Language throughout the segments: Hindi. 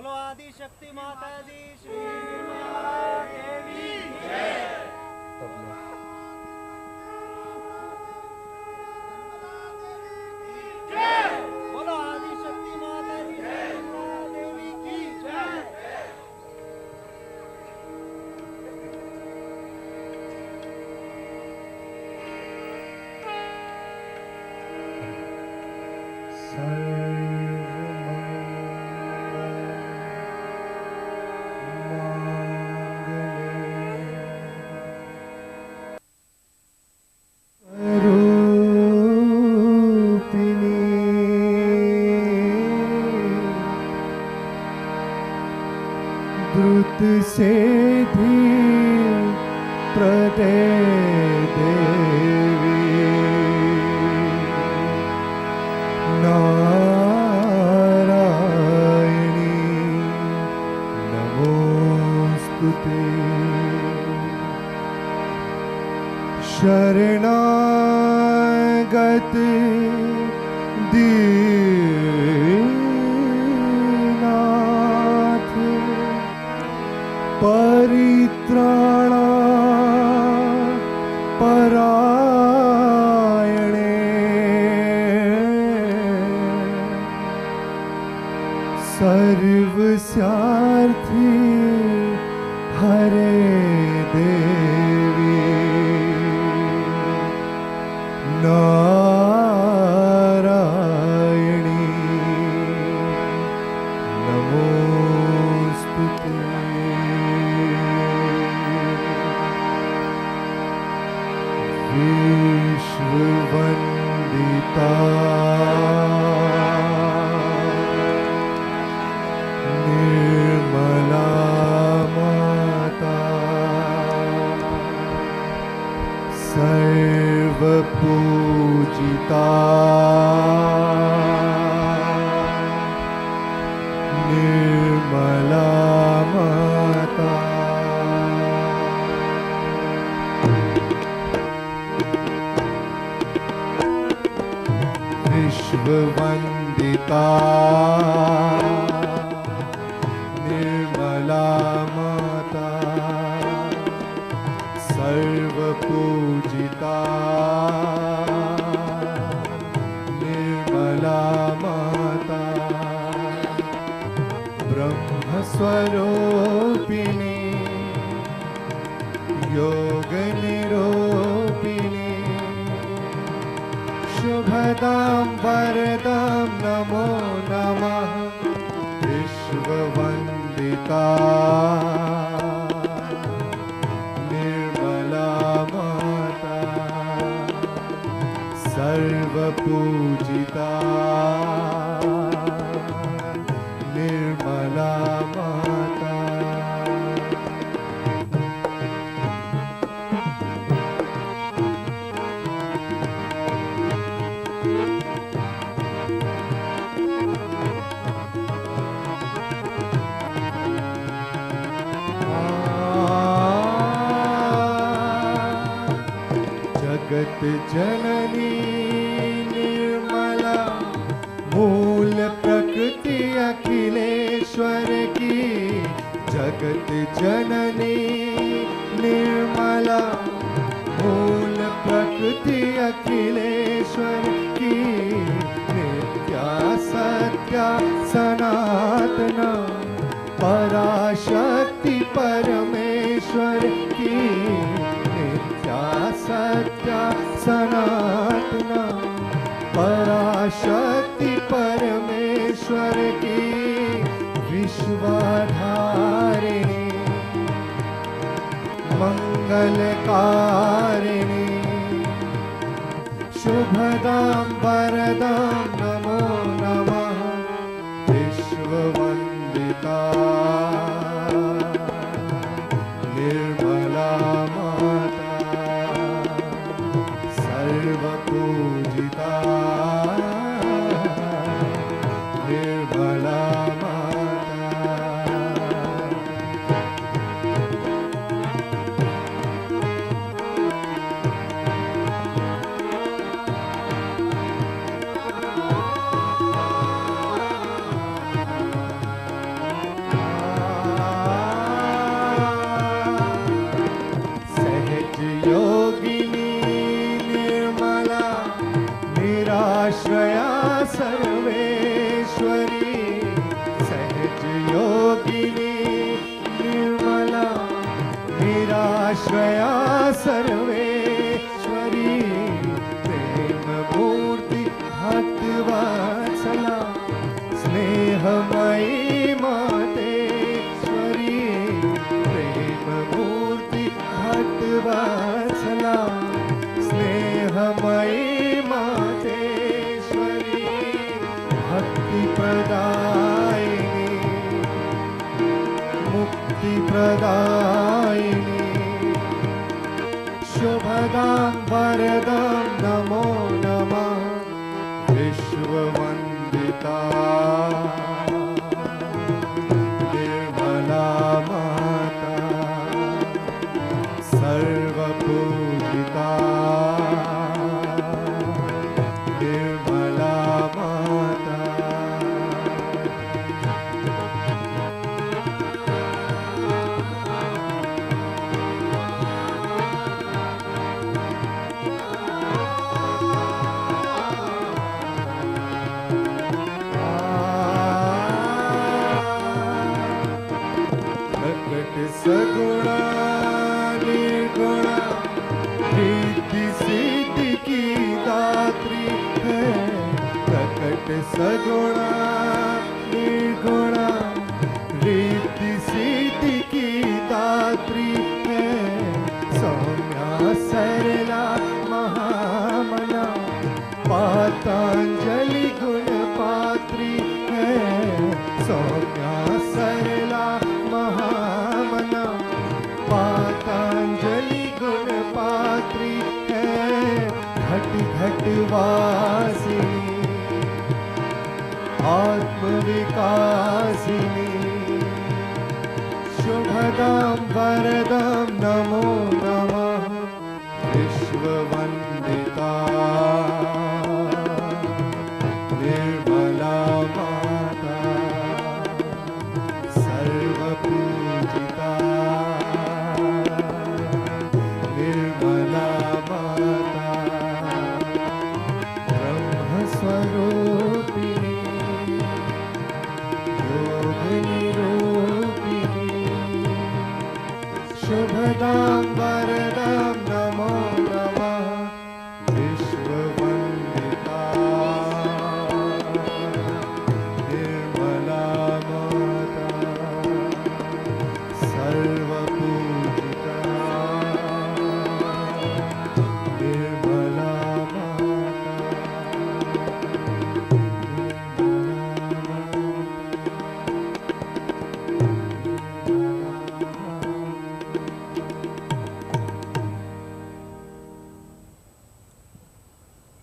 बोलो आदि शक्ति माता दी श्री निर्मला देवी जय। बोलो आदि शक्ति माता दी निर्मला देवी की जय। द्रुत से भी प्रदे देवी नारायणी नमोस्तुते। शरणागत दीनाथ परित्राणा परायणे सर्वस्यार्थी हरे देवी नारायणी नमोस्तुते। विश्ववन्दिता निर्मला माता सर्वपूजिता निर्मला माता। विश्ववन्दिता निर्मला माता सर्वपूजिता निर्मला माता ब्रह्मस्वरूपिणी योगनिरूपिणी शुभदां वरदां नमो नमः। विश्ववन्दिता निर्मला माता सर्वपूजिता निर्मला माता। जगत जननी निर्मला मूल प्रकृति अखिलेश्वर की। जगत जननी निर्मला मूल प्रकृति अखिलेश्वर की। नित्या सत्या सनातना पराशक्ति परमेश्वर की। नित्या सत्या सनातना पराशक्ति परमेश्वर की। विश्वधारिणी मंगलकारिणी शुभदां वरदां नमो नमः। विश्ववन्दिता निर्मला माता सर्वपूजिता निर्मला आश्रया सर्वेश्वरी प्रेममूर्ति भक्तवत्सला स्नेहमयी मातेश्वरी प्रेममूर्ति भक्तवत्सला स्नेहमयी मातेश्वरी भक्तिप्रदायिनी मुक्तिप्रदायिनी शुभदां वरदां नमो नमः विश्ववन्दिता निर्मला माता सर्वपूजिता निर्मला माता प्रकट सगुणा निर्गुणा रिद्धि सिद्धि की दात्री है प्रकट सगुणा निर्गुणा रिद्धि सिद्धि की दात्री है सौम्या सरला महामना पातांजलि गुण पात्री है सौम्या सरला महामना पातांजलि गुण पात्री है घट घट वासिनी आत्मविकासिनी शुभदां वरदां नमो नमः विश्ववन्दिता निर्मला माता सर्वपूजिता निर्मला माता ब्रह्मस्वरूपिणी योगनिरूपिणी शुभदां वरदां नमो नमः विश्ववन्दिता निर्मला माता सर्वपूजिता निर्मला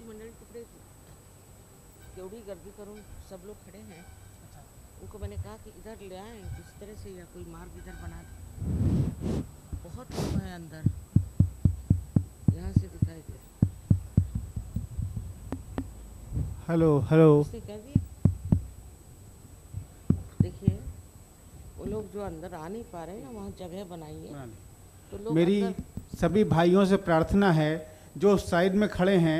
मंडल टुकड़े केवड़ी गर्दी करूँ सब लोग खड़े हैं उनको मैंने कहा कि इधर ले आएं इस तरह से या कोई मार्ग इधर बना दे बहुत लोग हैं अंदर यहाँ से दिखाई दे हेलो हेलो उसने कह दिया देखिए वो लोग जो अंदर आ नहीं पा रहे हैं ना वहाँ जगह बनाइए तो लोग मेरी अंदर सभी भाइयों से प्रार्थना है जो साइड में खड़े हैं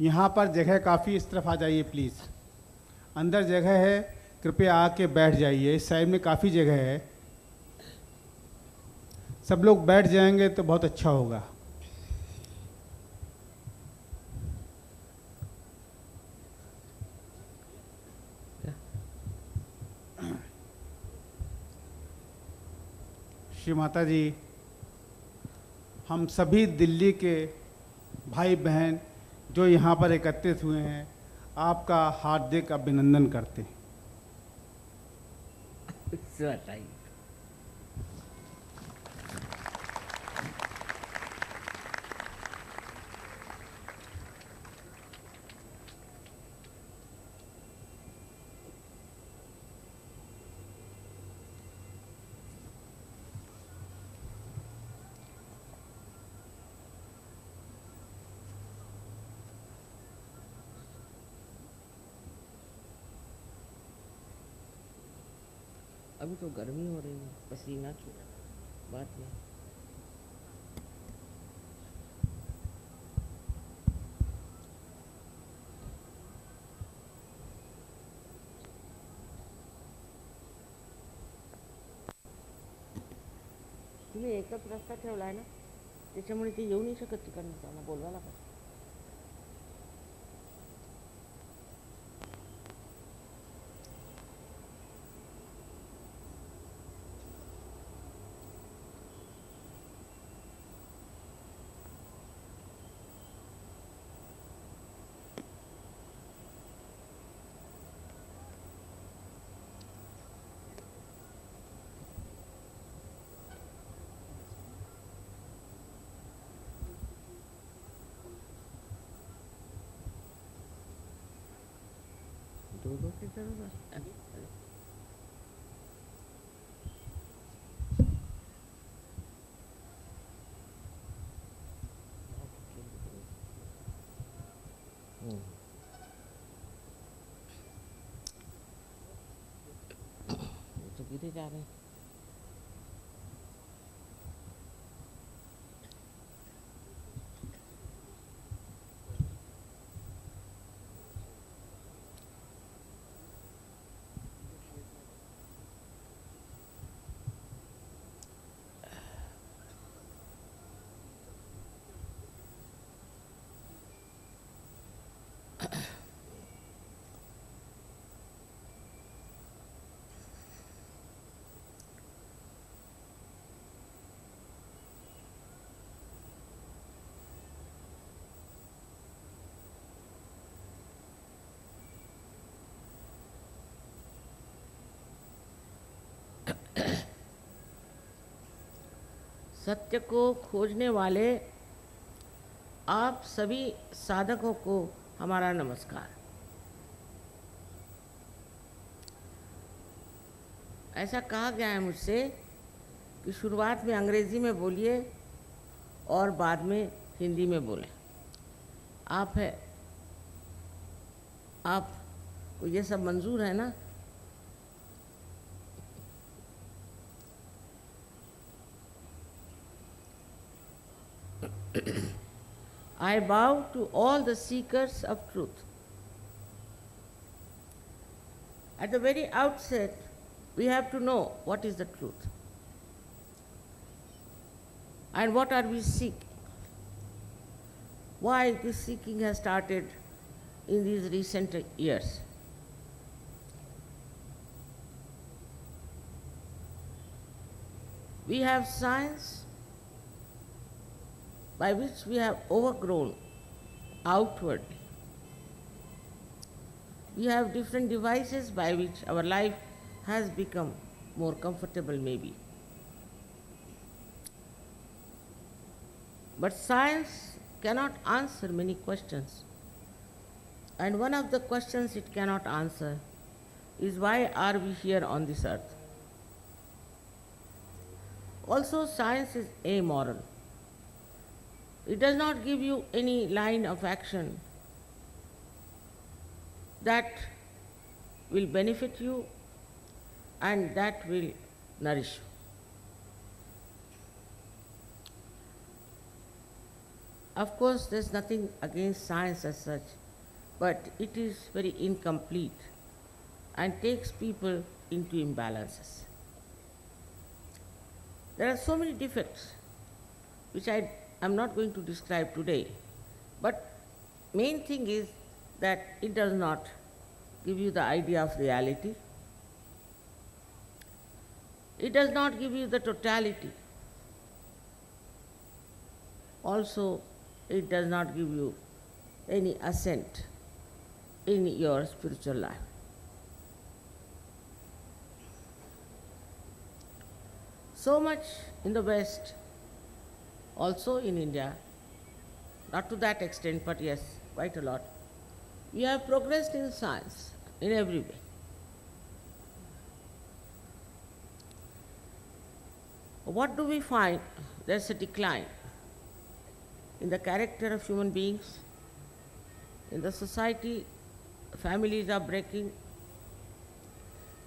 यहाँ पर जगह काफ़ी इस तरफ आ जाइए प्लीज़ अंदर जगह है कृपया आके बैठ जाइए इस साइड में काफ़ी जगह है सब लोग बैठ जाएंगे तो बहुत अच्छा होगा श्री माता जी हम सभी दिल्ली के भाई बहन जो यहाँ पर एकत्रित हुए हैं आपका हार्दिक अभिनंदन करते हैं इससे हटाइए अभी तो गर्मी हो रही है पसीना छूट बाद में तुम्ही एकच रस्ता ठेवलाय ना त्याच्यामुळे ते येऊ नाही शकत तिकडनं, त्यांना बोलवायला पाहिजे. दो के जरूर तो गिरे जा रहे हैं. सत्य को खोजने वाले आप सभी साधकों को हमारा नमस्कार. ऐसा कहा गया है मुझसे कि शुरुआत में अंग्रेज़ी में बोलिए और बाद में हिंदी में बोलें. आपको ये सब मंजूर है ना? I bow to all the seekers of truth. At the very outset, we have to know what is the truth and what are we seeking. Why this seeking has started in these recent years. We have science by which we have overgrown outwardly. We have different devices by which our life has become more comfortable maybe. But science cannot answer many questions. And one of the questions it cannot answer is why are we here on this earth? Also, science is amoral. It does not give you any line of action that will benefit you and that will nourish you. Of course, there's nothing against science as such, but it is very incomplete and takes people into imbalances. There are so many defects which I am not going to describe today, but main thing is that it does not give you the idea of reality. It does not give you the totality. Also, it does not give you any ascent in your spiritual life. So much in the West, also in India, not to that extent, but yes, quite a lot, we have progressed in science in every way. What do we find? There's a decline in the character of human beings, in the society. Families are breaking,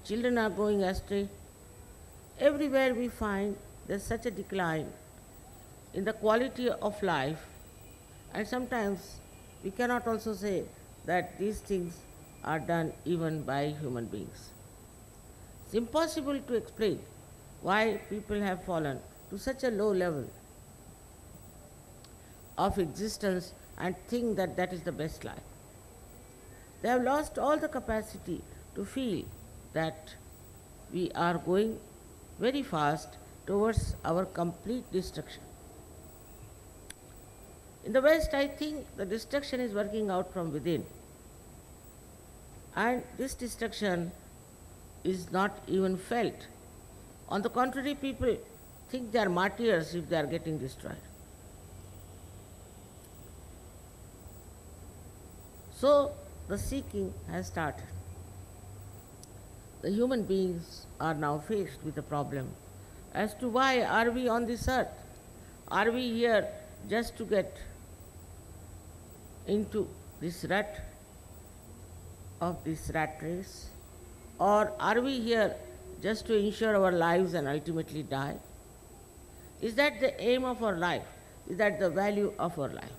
children are going astray. Everywhere we find there's such a decline in the quality of life, and sometimes we cannot also say that these things are done even by human beings. It's impossible to explain why people have fallen to such a low level. of existence and think that that is the best life. They have lost all the capacity to feel that we are going very fast towards our complete destruction. In the West, I think the destruction is working out from within. And this destruction is not even felt. On the contrary, people think they are martyrs if they are getting destroyed. So the seeking has started. The human beings are now faced with a problem as to why are we on this earth? Are we here just to get into this rut of this rat race? Or are we here just to ensure our lives and ultimately die? Is that the aim of our life? Is that the value of our life?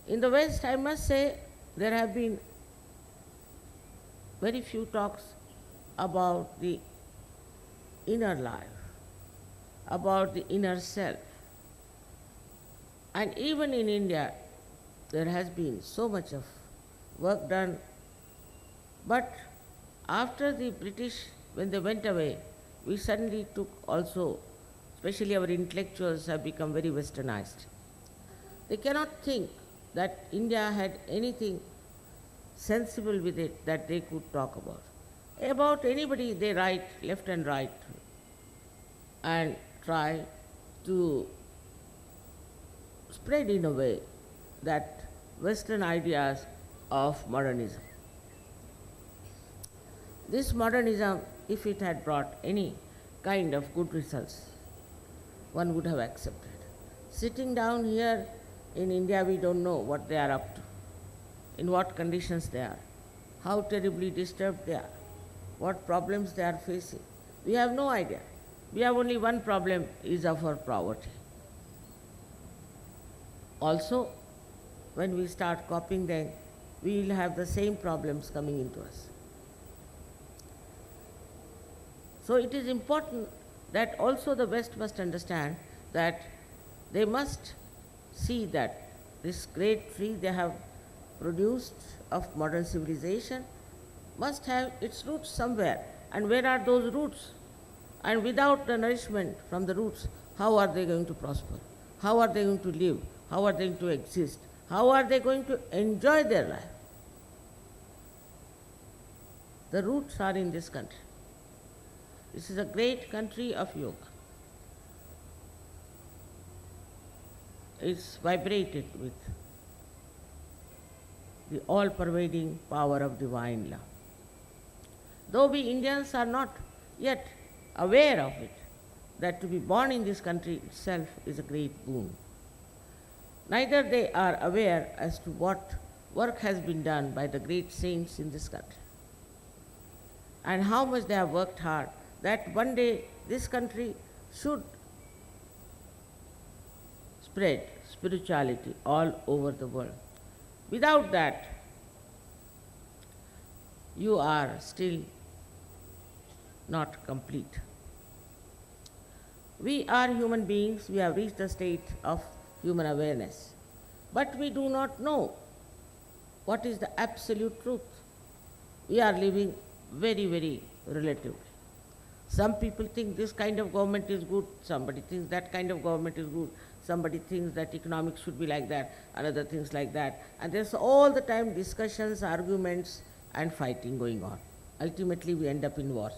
In the West, I must say, there have been very few talks about the inner life, about the inner self. And even in India, there has been so much of work done. But after the British, when they went away, we suddenly took also, especially our intellectuals have become very westernized. They cannot think that India had anything sensible with it that they could talk about. About anybody, they write left and right and try to spread in a way that Western ideas of modernism. This modernism, if it had brought any kind of good results, one would have accepted. Sitting down here in India, we don't know what they are up to, in what conditions they are, how terribly disturbed they are, what problems they are facing. We have no idea. We have only one problem, is of our poverty. Also, when we start copying them, we will have the same problems coming into us. So it is important that also the West must understand that they must see that this great tree they have produced of modern civilization must have its roots somewhere. And where are those roots? And without the nourishment from the roots, how are they going to prosper? How are they going to live? How are they going to exist? How are they going to enjoy their life? The roots are in this country. This is a great country of yoga. It's vibrated with the all-pervading power of divine love. Though we Indians are not yet aware of it, that to be born in this country itself is a great boon. Neither they are aware as to what work has been done by the great saints in this country, and how much they have worked hard that one day this country should spread spirituality all over the world. Without that, you are still not complete. We are human beings, we have reached the state of human awareness, but we do not know what is the absolute truth. We are living very, very relatively. Some people think this kind of government is good, somebody thinks that kind of government is good, somebody thinks that economics should be like that, another things like that. And there's all the time discussions, arguments, and fighting going on. Ultimately, we end up in wars.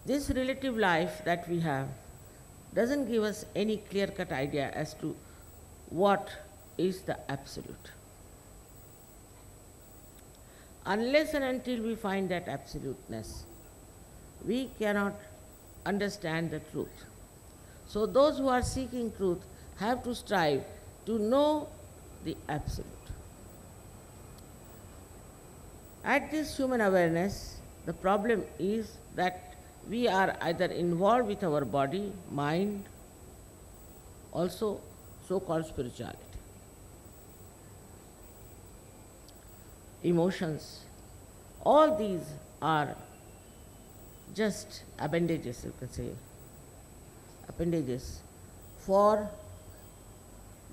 This relative life that we have doesn't give us any clear-cut idea as to what is the absolute. Unless and until we find that absoluteness, we cannot understand the truth. So those who are seeking truth have to strive to know the absolute. At this human awareness, the problem is that we are either involved with our body, mind, also so-called spirituality. Emotions, all these are just appendages, you can say. appendages for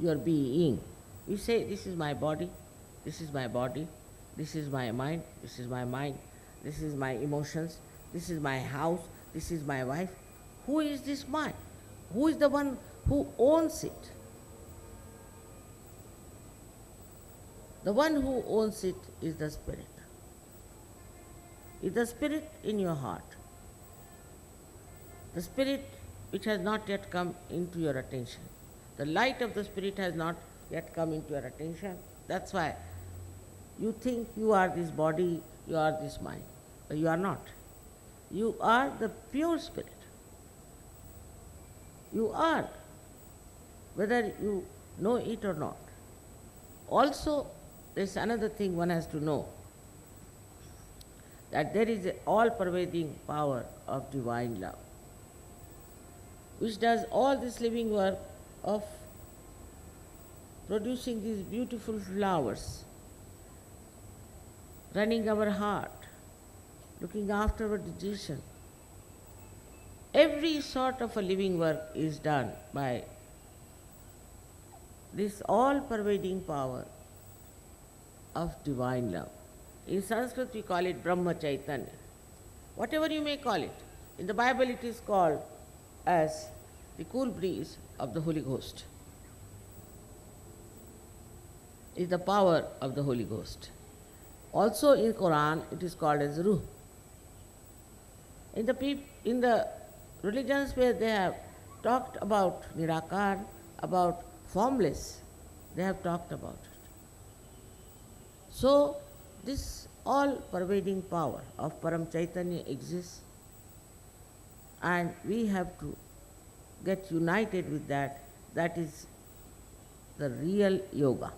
your being. You say, this is my body, this is my body, this is my mind, this is my mind, this is my emotions, this is my house, this is my wife. Who is this mind? Who is the one who owns it? The one who owns it is the spirit. Is the spirit in your heart. The spirit which has not yet come into your attention. The light of the spirit has not yet come into your attention. That's why you think you are this body, you are this mind. But you are not. You are the pure spirit. You are, whether you know it or not. Also, there's another thing one has to know, that there is an all-pervading power of divine love, which does all this living work of producing these beautiful flowers, running our heart, looking after our digestion. Every sort of a living work is done by this all-pervading power of divine love. In Sanskrit we call it Brahma Chaitanya. Whatever you may call it. In the Bible it is called as the cool breeze of the Holy Ghost. Is the power of the Holy Ghost. Also in Quran it is called as Ruh. In the religions where they have talked about Nirakar, about formless, they have talked about it. So this all-pervading power of Param Chaitanya exists, and we have to get united with that. That is the real yoga.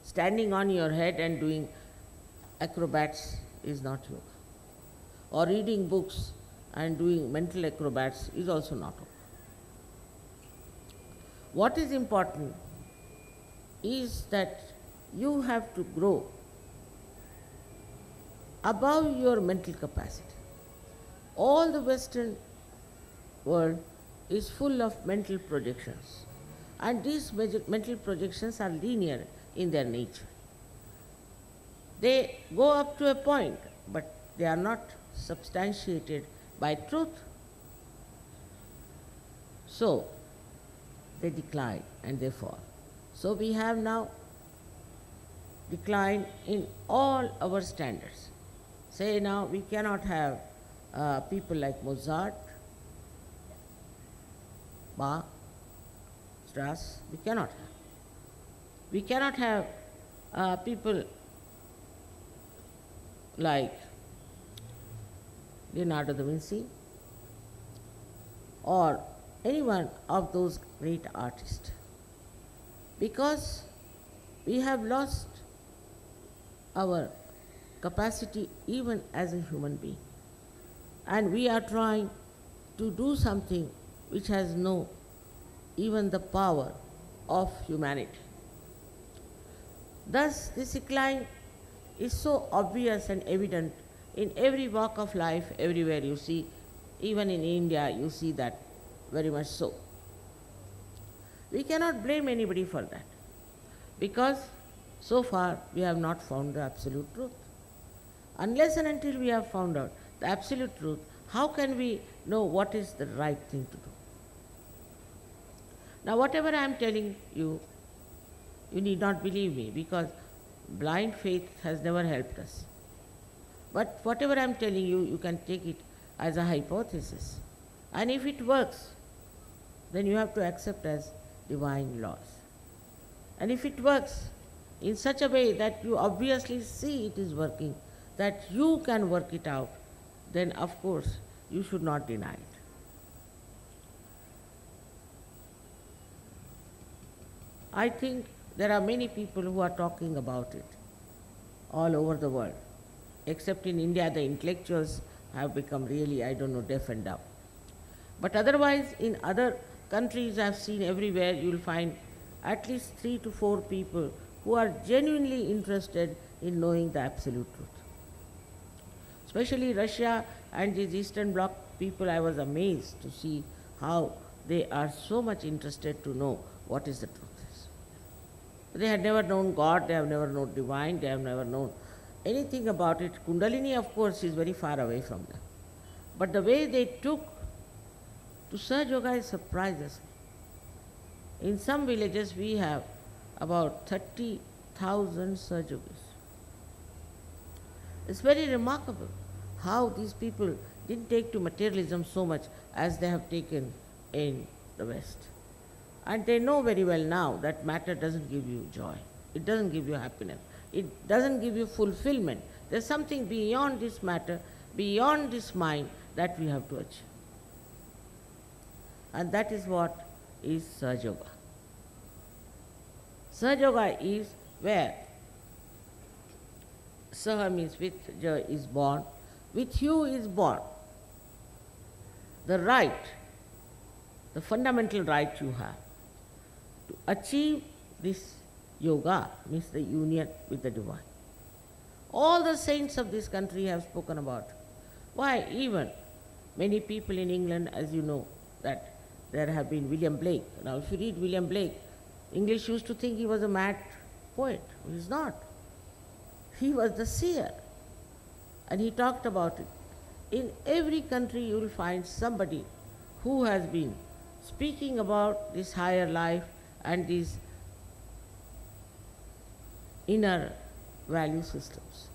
Standing on your head and doing acrobats is not yoga. Or reading books and doing mental acrobats is also not yoga. What is important is that you have to grow above your mental capacity. All the Western world is full of mental projections, and these mental projections are linear in their nature. They go up to a point, but they are not substantiated by truth. So they decline and they fall. So we have now decline in all our standards. Say now we cannot have people like Mozart, Bach, Strauss, we cannot have. We cannot have people like Leonardo da Vinci or any one of those great artists, because we have lost our capacity even as a human being, and we are trying to do something which has no even the power of humanity. Thus this decline is so obvious and evident in every walk of life, everywhere you see. Even in India you see that very much so. We cannot blame anybody for that, because so far we have not found the absolute truth. Unless and until we have found out the absolute truth, how can we know what is the right thing to do? Now whatever I am telling you, you need not believe me, because blind faith has never helped us. But whatever I am telling you, you can take it as a hypothesis. And if it works, then you have to accept as divine laws. And if it works in such a way that you obviously see it is working, that you can work it out, then of course you should not deny it. I think there are many people who are talking about it all over the world. Except in India, the intellectuals have become really, deaf and dumb. But otherwise, in other countries I've seen everywhere, you'll find at least 3 to 4 people who are genuinely interested in knowing the absolute truth. Especially Russia and these Eastern Bloc people, I was amazed to see how they are so much interested to know what is the truth is. They had never known God, they have never known divine, they have never known anything about it. Kundalini, of course, is very far away from them. But the way they took to Sahaja Yoga surprises me. In some villages we have about 30,000 Sahaja Yogis. It's very remarkable how these people didn't take to materialism so much as they have taken in the West. And they know very well now that matter doesn't give you joy. It doesn't give you happiness. It doesn't give you fulfillment. There's something beyond this matter, beyond this mind that we have to achieve. And that is what is Sahaja Yoga. Sahaja Yoga is where Saha means with, Ja is born, with you is born. The right, the fundamental right you have to achieve this yoga means the union with the divine. All the saints of this country have spoken about. Why, even many people in England, as you know, that there have been William Blake. Now, if you read William Blake, English used to think he was a mad poet. He is not. He was the seer. And he talked about it. In every country you will find somebody who has been speaking about this higher life and these inner value systems.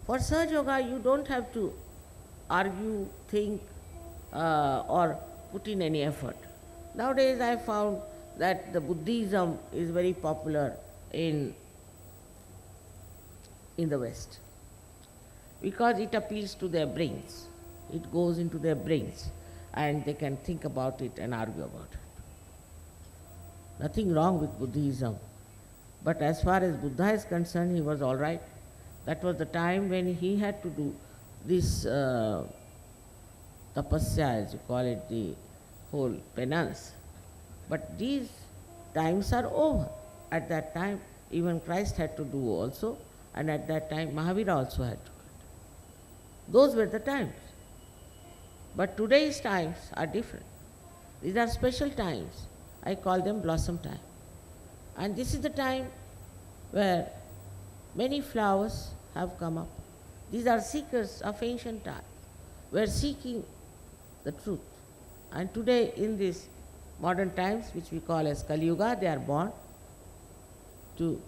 For Sahaja Yoga, you don't have to argue, think, or put in any effort. Nowadays I found that the Buddhism is very popular in the West because it appeals to their brains. It goes into their brains and they can think about it and argue about it. Nothing wrong with Buddhism, but as far as Buddha is concerned, he was all right. That was the time when he had to do this tapasya, as you call it, the whole penance. But these times are over. At that time, even Christ had to do also, and at that time Mahavira also had to do it. Those were the times. But today's times are different. These are special times. I call them blossom time. And this is the time where many flowers have come up. These are seekers of ancient time. We are seeking the truth. And today in these modern times, which we call as Kali Yuga, they are born to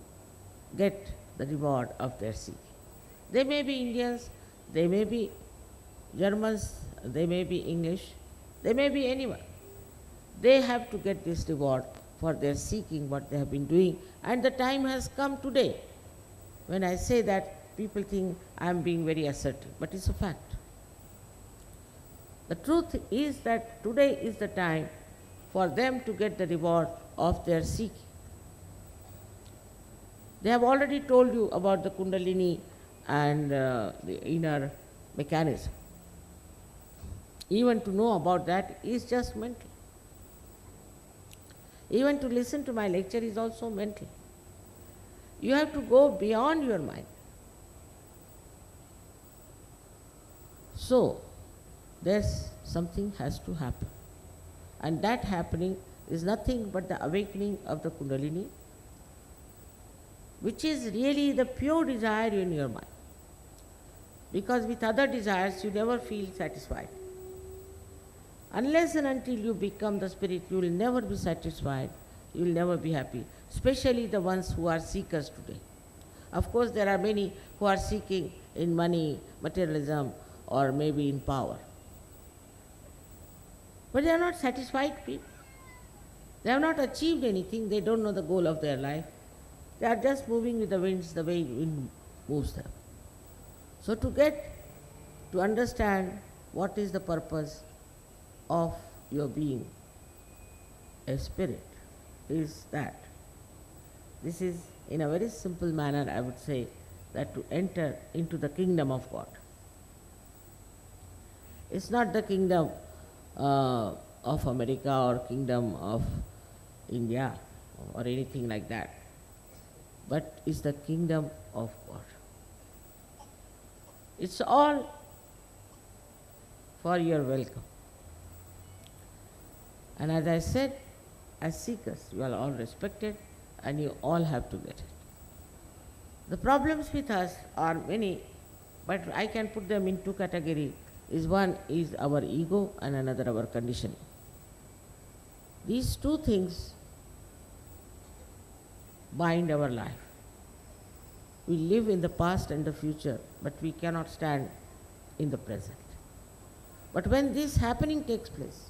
get the reward of their seeking. They may be Indians, they may be Germans, they may be English, they may be anyone. They have to get this reward for their seeking what they have been doing. And the time has come today. When I say that, people think I am being very assertive, but it's a fact. The truth is that today is the time for them to get the reward of their seeking. They have already told you about the Kundalini and the inner mechanism. Even to know about that is just mental. Even to listen to my lecture is also mental. You have to go beyond your mind. So, there's something has to happen. And that happening is nothing but the awakening of the Kundalini, which is really the pure desire in your mind. Because with other desires, you never feel satisfied. Unless and until you become the spirit, you will never be satisfied, you will never be happy, especially the ones who are seekers today. Of course, there are many who are seeking in money, materialism, or maybe in power. But they are not satisfied people. They have not achieved anything, they don't know the goal of their life. They are just moving with the winds the way wind moves them. So to understand what is the purpose of your being a spirit is that this is, in a very simple manner, I would say, that to enter into the kingdom of God. It's not the kingdom of America or kingdom of India or anything like that, but it's the kingdom of God. It's all for your welcome. And as I said, as seekers, you are all respected and you all have to get it. The problems with us are many, but I can put them in two categories. One is our ego and another our conditioning. These two things bind our life. We live in the past and the future, but we cannot stand in the present. But when this happening takes place,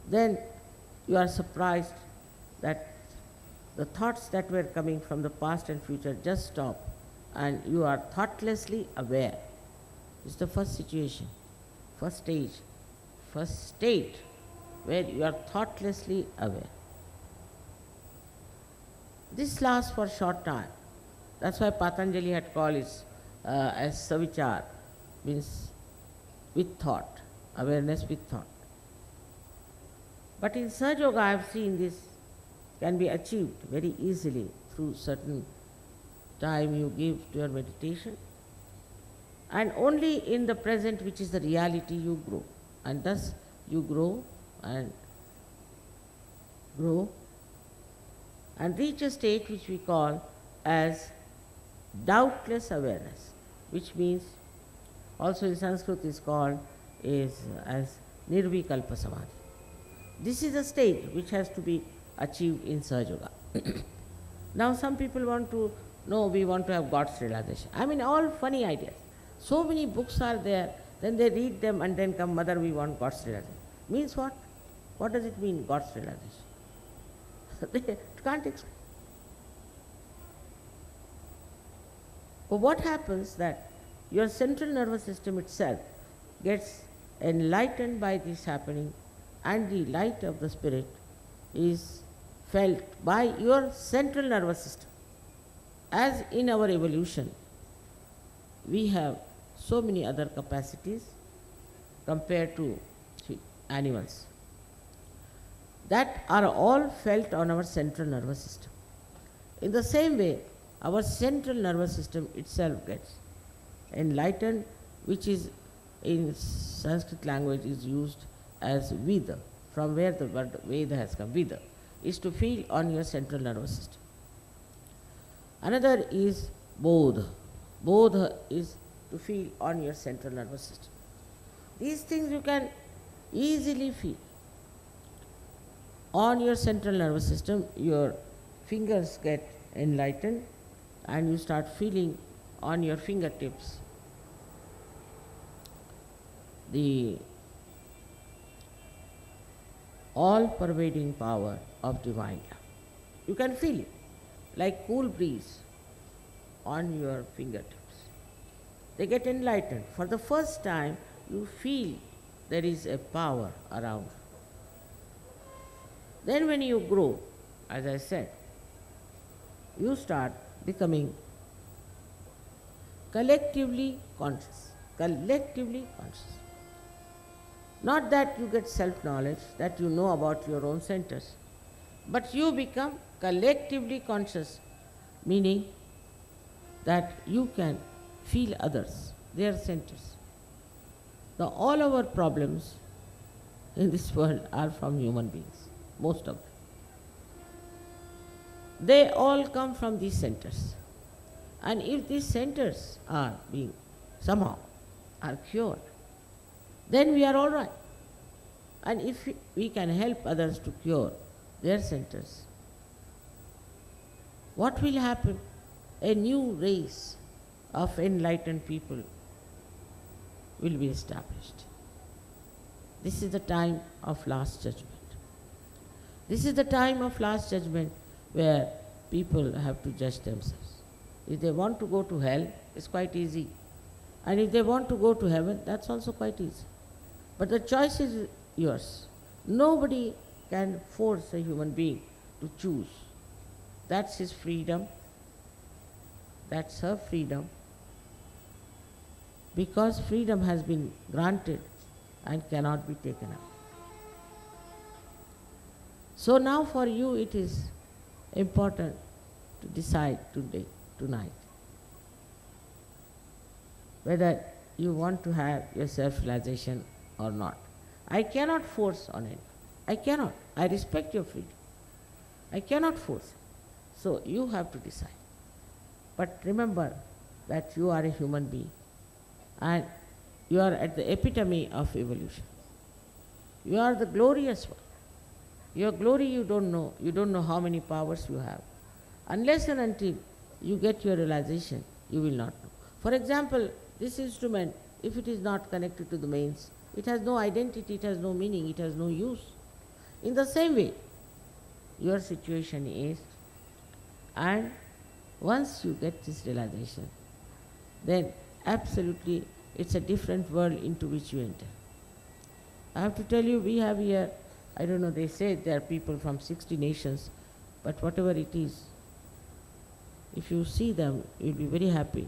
then you are surprised that the thoughts that were coming from the past and future just stop and you are thoughtlessly aware. It's the first situation, first stage, first state where you are thoughtlessly aware. This lasts for a short time. That's why Patanjali had called it as savichar, means with thought, awareness with thought. But in Sahaja Yoga I have seen this can be achieved very easily through certain time you give to your meditation. And only in the present, which is the reality, you grow. And thus you grow and reach a state which we call as doubtless awareness, which means also in Sanskrit is called as nirvikalpa samadhi. This is a state which has to be achieved in Sahaja Yoga. Now some people want to know, we want to have God's realization. I mean, all funny ideas. So many books are there, then they read them and then come, Mother, we want God's realization. Means what? What does it mean, God's realization? They can't explain. But what happens that your central nervous system itself gets enlightened by this happening, and the light of the spirit is felt by your central nervous system. As in our evolution, we have so many other capacities compared to animals that are all felt on our central nervous system. In the same way, our central nervous system itself gets enlightened, which is in Sanskrit language is used as Veda, from where the word Veda has come. Veda is to feel on your central nervous system. Another is Bodha. Bodha is to feel on your central nervous system. These things you can easily feel. On your central nervous system, your fingers get enlightened and you start feeling on your fingertips the all-pervading power of divine love. You can feel it like cool breeze on your fingertips. They get enlightened. For the first time, you feel there is a power around. Then when you grow, as I said, you start becoming collectively conscious. Collectively conscious. Not that you get self-knowledge, that you know about your own centers, but you become collectively conscious, meaning that you can feel others, their centers. Now all our problems in this world are from human beings, most of them. They all come from these centers. And if these centers are being somehow are cured, then we are all right. And if we can help others to cure their centers, what will happen? A new race of enlightened people will be established. This is the time of last judgment. This is the time of last judgment where people have to judge themselves. If they want to go to hell, it's quite easy. And if they want to go to heaven, that's also quite easy. But the choice is yours. Nobody can force a human being to choose. That's his freedom. That's her freedom. Because freedom has been granted and cannot be taken up. So now for you it is important to decide today, tonight, whether you want to have your self-realization or not. I cannot force on it. I cannot. I respect your freedom. I cannot force. So you have to decide. But remember that you are a human being and you are at the epitome of evolution. You are the glorious one. Your glory you don't know. You don't know how many powers you have. Unless and until you get your realization, you will not know. For example, this instrument, if it is not connected to the mains, it has no identity, it has no meaning, it has no use. In the same way, your situation is, and once you get this realization, then absolutely it's a different world into which you enter. I have to tell you, we have here, I don't know, they say there are people from 60 nations, but whatever it is, if you see them, you'll be very happy.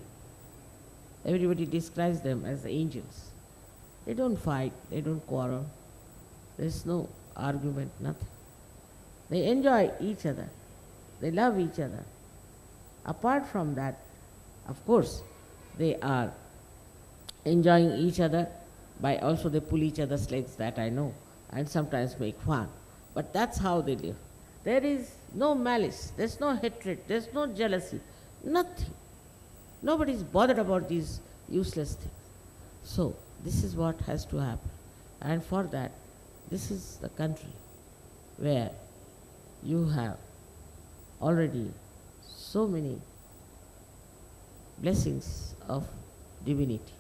Everybody describes them as angels. They don't fight, they don't quarrel, there's no argument, nothing. They enjoy each other, they love each other. Apart from that, of course, they are enjoying each other by also they pull each other's legs, that I know, and sometimes make fun. But that's how they live. There is no malice, there's no hatred, there's no jealousy, nothing. Nobody is bothered about these useless things. So, this is what has to happen. And for that, this is the country where you have already so many blessings of divinity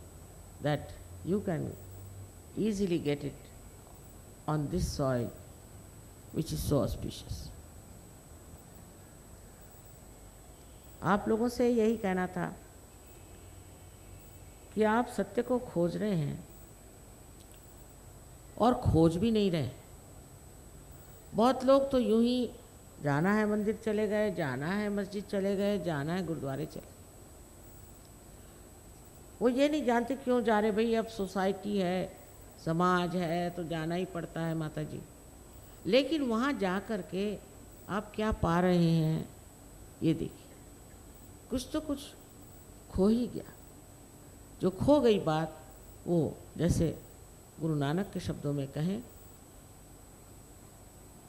that you can easily get it on this soil which is so auspicious. आप लोगों से यही कहना था कि आप सत्य को खोज रहे हैं और खोज भी नहीं रहे। बहुत लोग तो यूं ही जाना है मंदिर चले गए, जाना है मस्जिद चले गए, जाना है गुरुद्वारे चले। वो ये नहीं जानते क्यों जा रहे, भाई अब सोसाइटी है, समाज है तो जाना ही पड़ता है माता जी। लेकिन वहाँ जा कर के आप क्या पा रहे हैं ये देखिए। कुछ तो कुछ खो ही गया। जो खो गई बात वो जैसे गुरु नानक के शब्दों में कहें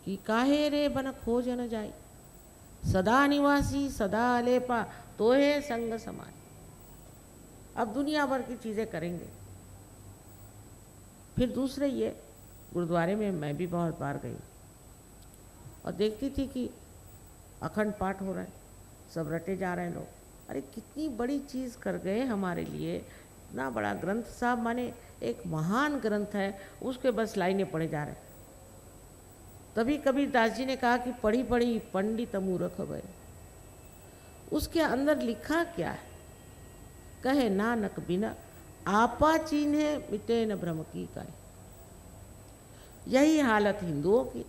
कि काहे रे बन खोज न जाई, सदा निवासी सदा अलेपा तोहे संग समाय। अब दुनिया भर की चीज़ें करेंगे। फिर दूसरे ये गुरुद्वारे में मैं भी बहुत बार गई और देखती थी कि अखंड पाठ हो रहा है, सब रटे जा रहे हैं लोग। अरे कितनी बड़ी चीज़ कर गए हमारे लिए, इतना बड़ा ग्रंथ साहब, माने एक महान ग्रंथ है, उसके बस लाइनें पढ़े जा रहे हैं। तभी कबीर दास जी ने कहा कि पढ़ी पढ़ी पंडित मूर्ख भय। उसके अंदर लिखा क्या है? कहे नानक बिना आपा चीन्हे मिटे न भ्रम की काय। यही हालत हिंदुओं की,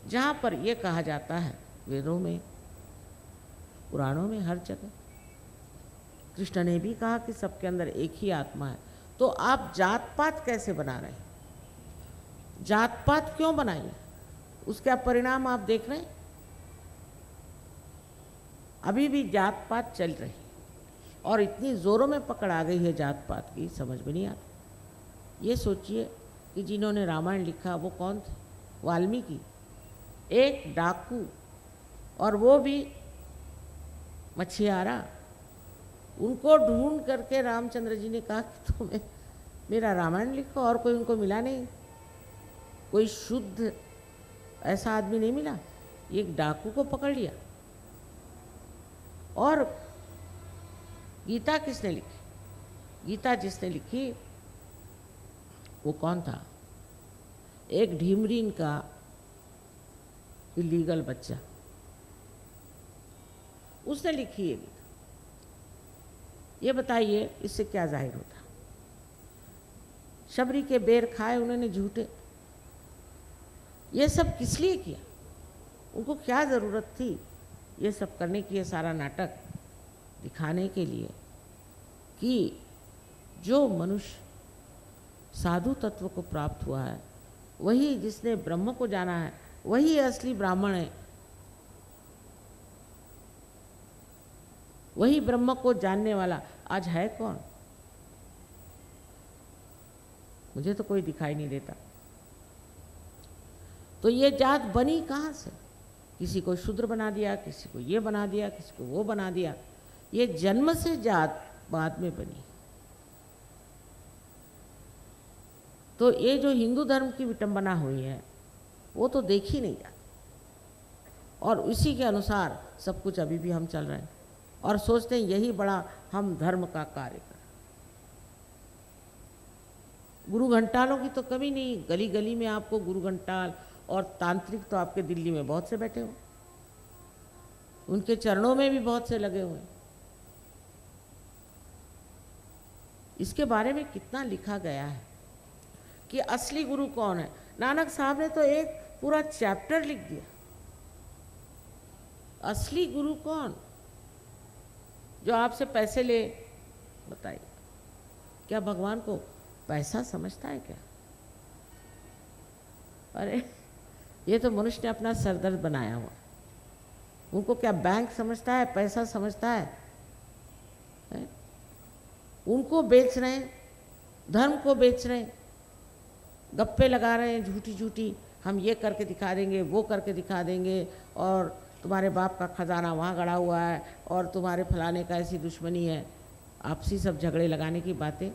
जहाँ पर यह कहा जाता है वेदों में, पुराणों में, हर जगह। कृष्ण ने भी कहा कि सबके अंदर एक ही आत्मा है। तो आप जात पात कैसे बना रहे हैं? जात पात क्यों बनाइए? उसका परिणाम आप देख रहे हैं। अभी भी जात पात चल रही और इतनी जोरों में पकड़ आ गई है जात पात की, समझ में नहीं आता। ये सोचिए कि जिन्होंने रामायण लिखा वो कौन थे? वाल्मीकि, एक डाकू, और वो भी मछियारा। उनको ढूंढ करके रामचंद्र जी ने कहा कि तुम्हें मेरा रामायण लिखो, और कोई उनको मिला नहीं, कोई शुद्ध ऐसा आदमी नहीं मिला। एक डाकू को पकड़ लिया। और गीता किसने लिखी? गीता जिसने लिखी वो कौन था? एक ढीमरीन का इलीगल बच्चा, उसने लिखी है गीता। ये बताइए इससे क्या जाहिर होता? शबरी के बेर खाए उन्होंने झूठे। ये सब किस लिए किया? उनको क्या ज़रूरत थी ये सब करने की? ये सारा नाटक दिखाने के लिए कि जो मनुष्य साधु तत्व को प्राप्त हुआ है, वही जिसने ब्रह्म को जाना है, वही असली ब्राह्मण है। वही ब्रह्म को जानने वाला आज है कौन? मुझे तो कोई दिखाई नहीं देता। तो ये जात बनी कहाँ से? किसी को शूद्र बना दिया, किसी को ये बना दिया, किसी को वो बना दिया। ये जन्म से जात बाद में बनी। तो ये जो हिंदू धर्म की विटंबना हुई है वो तो देखी नहीं जाती, और उसी के अनुसार सब कुछ अभी भी हम चल रहे हैं और सोचते हैं यही बड़ा हम धर्म का कार्य कर। गुरु घंटालों की तो कमी नहीं, गली गली में आपको गुरु घंटाल और तांत्रिक तो आपके दिल्ली में बहुत से बैठे हुए, उनके चरणों में भी बहुत से लगे हुए। इसके बारे में कितना लिखा गया है कि असली गुरु कौन है। नानक साहब ने तो एक पूरा चैप्टर लिख दिया, असली गुरु कौन, जो आपसे पैसे ले। बताइए, क्या भगवान को पैसा समझता है क्या? अरे ये तो मनुष्य ने अपना सरदर्द बनाया हुआ। उनको क्या बैंक समझता है, पैसा समझता है? उनको बेच रहे हैं, धर्म को बेच रहे हैं, गप्पे लगा रहे हैं झूठी झूठी, हम ये करके दिखा देंगे, वो करके दिखा देंगे, और तुम्हारे बाप का खजाना वहाँ गड़ा हुआ है, और तुम्हारे फलाने का ऐसी दुश्मनी है। आपसी सब झगड़े लगाने की बातें।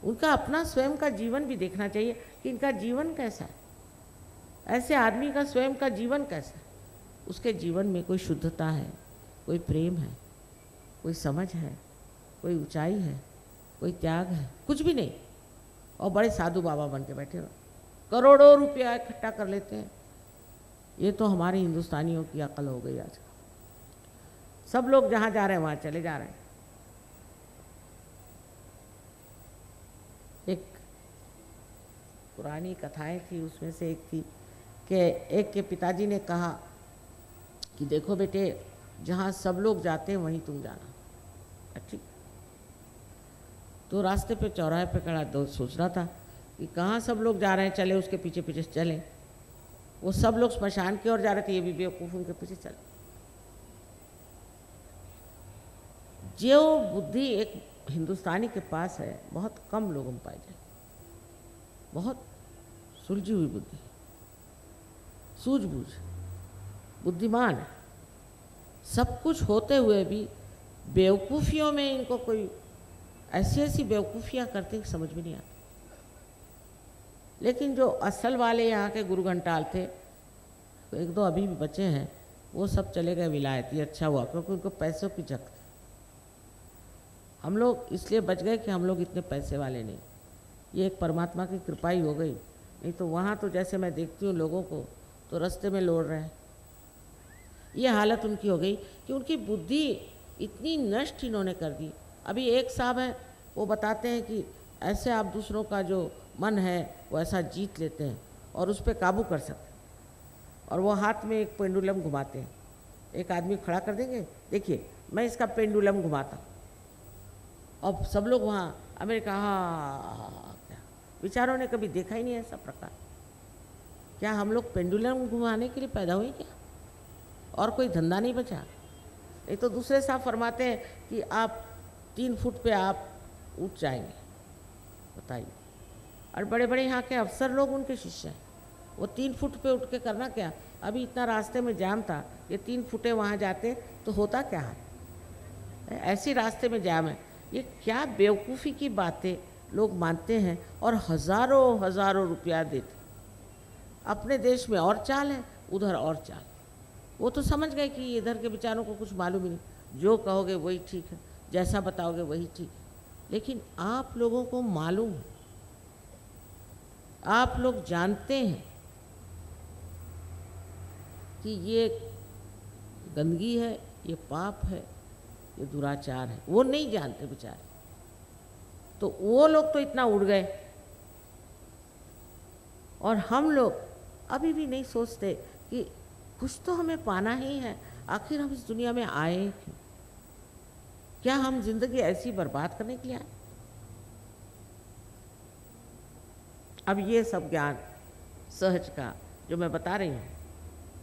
उनका अपना स्वयं का जीवन भी देखना चाहिए कि इनका जीवन कैसा है। ऐसे आदमी का स्वयं का जीवन कैसा है? उसके जीवन में कोई शुद्धता है, कोई प्रेम है, कोई समझ है, कोई ऊंचाई है, कोई त्याग है? कुछ भी नहीं। और बड़े साधु बाबा बन के बैठे हो, करोड़ों रुपया इकट्ठा कर लेते हैं। ये तो हमारे हिंदुस्तानियों की अकल हो गई आज। सब लोग जहाँ जा रहे हैं वहाँ चले जा रहे हैं। एक पुरानी कथाएं थी, उसमें से एक थी कि एक के पिताजी ने कहा कि देखो बेटे, जहाँ सब लोग जाते हैं वहीं तुम जाना। ठीक। तो रास्ते पे चौराहे पे खड़ा दोस्त सोच रहा था कि कहाँ सब लोग जा रहे हैं, चले उसके पीछे पीछे चले। वो सब लोग स्मशान की ओर जा रहे थे, ये भी बेवकूफ़ उनके पीछे चले। जो बुद्धि एक हिंदुस्तानी के पास है, बहुत कम लोगों में पाई जाए। बहुत सुलझी हुई बुद्धि, सूझबूझ, बुद्धिमान है। सब कुछ होते हुए भी बेवकूफ़ियों में इनको कोई ऐसी ऐसी बेवकूफ़ियाँ करते कि समझ में नहीं आती। लेकिन जो असल वाले यहाँ के गुरु घंटाल थे, एक दो अभी भी बचे हैं, वो सब चले गए विलायत। ये अच्छा हुआ, क्योंकि उनको पैसों की जक थी। हम लोग इसलिए बच गए कि हम लोग इतने पैसे वाले नहीं। ये एक परमात्मा की कृपा ही हो गई, नहीं तो वहाँ तो जैसे मैं देखती हूँ लोगों को, तो रास्ते में लौट रहे हैं। ये हालत उनकी हो गई कि उनकी बुद्धि इतनी नष्ट इन्होंने कर दी। अभी एक साहब हैं, वो बताते हैं कि ऐसे आप दूसरों का जो मन है वो ऐसा जीत लेते हैं और उस पर काबू कर सकते हैं। और वो हाथ में एक पेंडुलम घुमाते हैं, एक आदमी खड़ा कर देंगे, देखिए मैं इसका पेंडुलम घुमाता। अब सब लोग वहाँ अमेरिका, हाँ, क्या विचारों ने कभी देखा ही नहीं ऐसा प्रकार। क्या हम लोग पेंडुलम घुमाने के लिए पैदा हुए क्या? और कोई धंधा नहीं बचा? ये तो दूसरे साहब फरमाते हैं कि आप 3 फुट पे आप उठ जाएंगे। बताइए। और बड़े बड़े यहाँ के अफसर लोग उनके शिष्य हैं। वो 3 फुट पे उठ के करना क्या? अभी इतना रास्ते में जाम था, ये 3 फुटे वहाँ जाते तो होता क्या है? ऐसी रास्ते में जाम है। ये क्या बेवकूफ़ी की बातें लोग मानते हैं और हज़ारों हज़ारों रुपया देते। अपने देश में और चाल है, उधर और चाल। वो तो समझ गए कि इधर के बेचारों को कुछ मालूम ही नहीं, जो कहोगे वही ठीक है, जैसा बताओगे वही ठीक है। लेकिन आप लोगों को मालूम है, आप लोग जानते हैं कि ये गंदगी है, ये पाप है, ये दुराचार है। वो नहीं जानते बेचारे। तो वो लोग तो इतना उड़ गए, और हम लोग अभी भी नहीं सोचते कि कुछ तो हमें पाना ही है। आखिर हम इस दुनिया में आए क्यों? क्या हम जिंदगी ऐसी बर्बाद करने के लिए आए? अब ये सब ज्ञान सहज का जो मैं बता रही हूँ,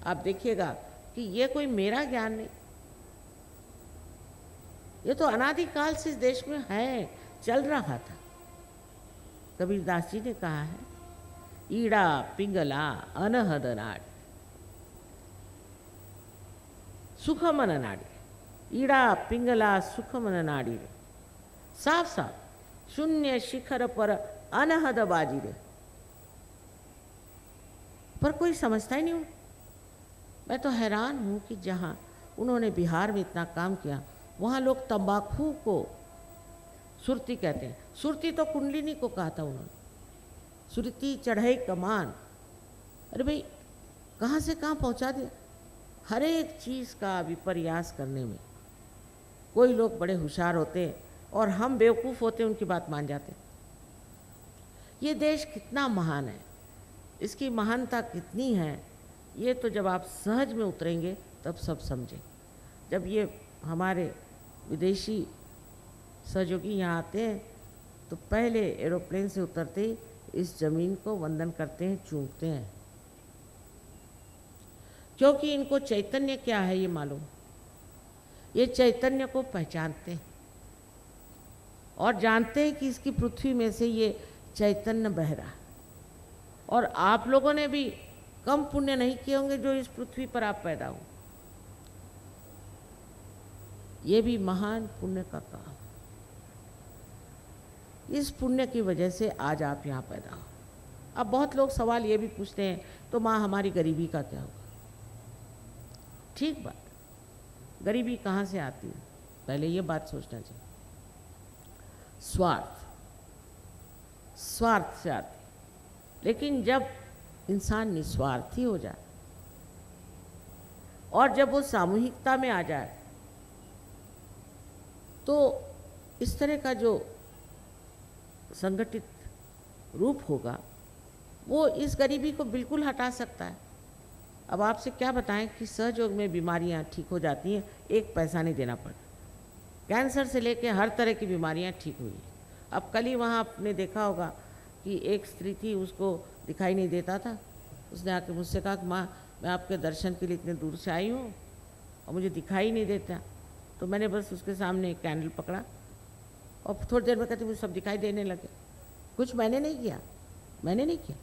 आप देखिएगा कि ये कोई मेरा ज्ञान नहीं, ये तो अनादिकाल से इस देश में है, चल रहा था। कबीरदास जी ने कहा है ईड़ा पिंगला अनहद नाड़ी सुखमन नाड़ी ईड़ा पिंगला सुखमन नाड़ी रे साफ साफ शून्य शिखर पर अनहद बाजी रे। पर कोई समझता ही नहीं हूँ। मैं तो हैरान हूँ कि जहाँ उन्होंने बिहार में इतना काम किया वहाँ लोग तंबाकू को सुरती कहते हैं। सुरती तो कुंडलिनी को कहा था उन्होंने, सुरती चढ़ाई कमान। अरे भाई कहाँ से कहाँ पहुँचा दिया। हर एक चीज़ का विपर्यास करने में कोई लोग बड़े होशियार होते हैं और हम बेवकूफ़ होते हैं, उनकी बात मान जाते हैं। ये देश कितना महान है, इसकी महानता कितनी है, ये तो जब आप सहज में उतरेंगे तब सब समझें। जब ये हमारे विदेशी सहयोगी यहाँ आते हैं तो पहले एरोप्लेन से उतरते ही इस ज़मीन को वंदन करते हैं, चूमते हैं, क्योंकि इनको चैतन्य क्या है ये मालूम। ये चैतन्य को पहचानते हैं और जानते हैं कि इसकी पृथ्वी में से ये चैतन्य बह रहा है। और आप लोगों ने भी कम पुण्य नहीं किए होंगे जो इस पृथ्वी पर आप पैदा हो। ये भी महान पुण्य का काम। इस पुण्य की वजह से आज आप यहाँ पैदा हो। अब बहुत लोग सवाल ये भी पूछते हैं तो माँ हमारी गरीबी का क्या होगा। ठीक बात, गरीबी कहाँ से आती है, पहले ये बात सोचना चाहिए। स्वार्थ से आती। लेकिन जब इंसान निस्वार्थी हो जाए और जब वो सामूहिकता में आ जाए तो इस तरह का जो संगठित रूप होगा वो इस गरीबी को बिल्कुल हटा सकता है। अब आपसे क्या बताएं कि सहयोग में बीमारियां ठीक हो जाती हैं, एक पैसा नहीं देना पड़ता। कैंसर से लेके हर तरह की बीमारियां ठीक हुई। अब कल ही वहाँ आपने देखा होगा कि एक स्त्री थी, उसको दिखाई नहीं देता था। उसने आके मुझसे कहा कि माँ मैं आपके दर्शन के लिए इतने दूर से आई हूँ और मुझे दिखाई नहीं देता। तो मैंने बस उसके सामने एक कैंडल पकड़ा और थोड़ी देर में कहती मुझे सब दिखाई देने लगे। कुछ मैंने नहीं किया।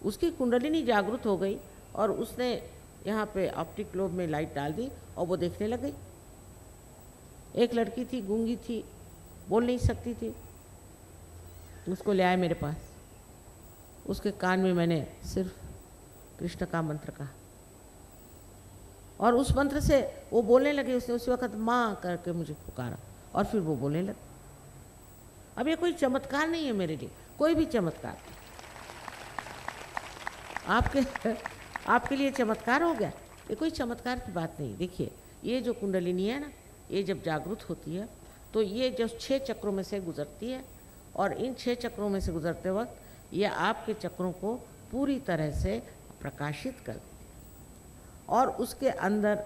उसकी कुंडलिनी जागृत हो गई और उसने यहाँ पे ऑप्टिक लोब में लाइट डाल दी और वो देखने लग गई। एक लड़की थी, गूंगी थी, बोल नहीं सकती थी, उसको ले आए मेरे पास। उसके कान में मैंने सिर्फ कृष्ण का मंत्र कहा और उस मंत्र से वो बोलने लगी। उसने उसी वक्त माँ करके मुझे पुकारा और फिर वो बोलने लगी। अब ये कोई चमत्कार नहीं है मेरे लिए, कोई भी चमत्कार। आपके लिए चमत्कार हो गया, ये कोई चमत्कार की बात नहीं। देखिए ये जो कुंडलिनी है ना, ये जब जागृत होती है तो ये जो 6 चक्रों में से गुजरती है और इन 6 चक्रों में से गुजरते वक्त ये आपके चक्रों को पूरी तरह से प्रकाशित कर देती है और उसके अंदर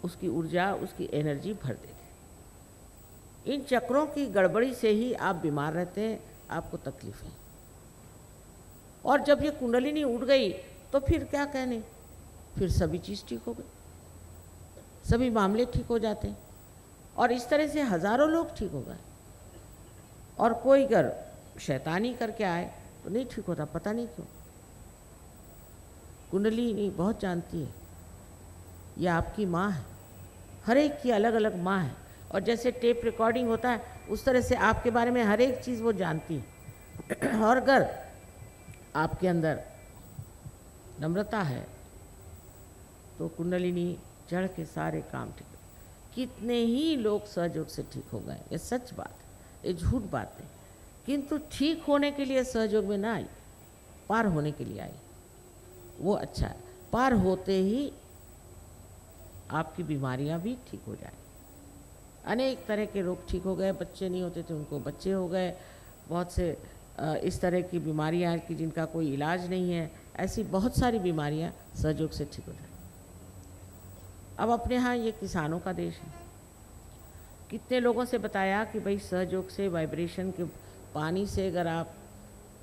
उसकी ऊर्जा, उसकी एनर्जी भर देती है। इन चक्रों की गड़बड़ी से ही आप बीमार रहते हैं, आपको तकलीफ है। और जब ये कुंडलिनी उड़ गई तो फिर क्या कहने, फिर सभी चीज़ ठीक हो गई, सभी मामले ठीक हो जाते हैं और इस तरह से हज़ारों लोग ठीक हो गए। और कोई अगर शैतानी करके आए तो नहीं ठीक होता, पता नहीं क्यों। कुंडलिनी बहुत जानती है, ये आपकी माँ है, हर एक की अलग अलग माँ है। और जैसे टेप रिकॉर्डिंग होता है उस तरह से आपके बारे में हर एक चीज़ वो जानती है। और अगर आपके अंदर नम्रता है तो कुंडलिनी चढ़ के सारे काम ठीक। कितने ही लोग सहयोग से ठीक हो गए, ये सच बात है, ये झूठ बात नहीं। किंतु ठीक होने के लिए सहयोग में ना आई, पार होने के लिए आई, वो अच्छा है। पार होते ही आपकी बीमारियां भी ठीक हो जाए। अनेक तरह के रोग ठीक हो गए, बच्चे नहीं होते थे उनको बच्चे हो गए, बहुत से इस तरह की बीमारियां हैं कि जिनका कोई इलाज नहीं है, ऐसी बहुत सारी बीमारियां सहयोग से ठीक हो जाए। अब अपने यहाँ ये किसानों का देश है। कितने लोगों से बताया कि भाई सहयोग से, वाइब्रेशन के पानी से अगर आप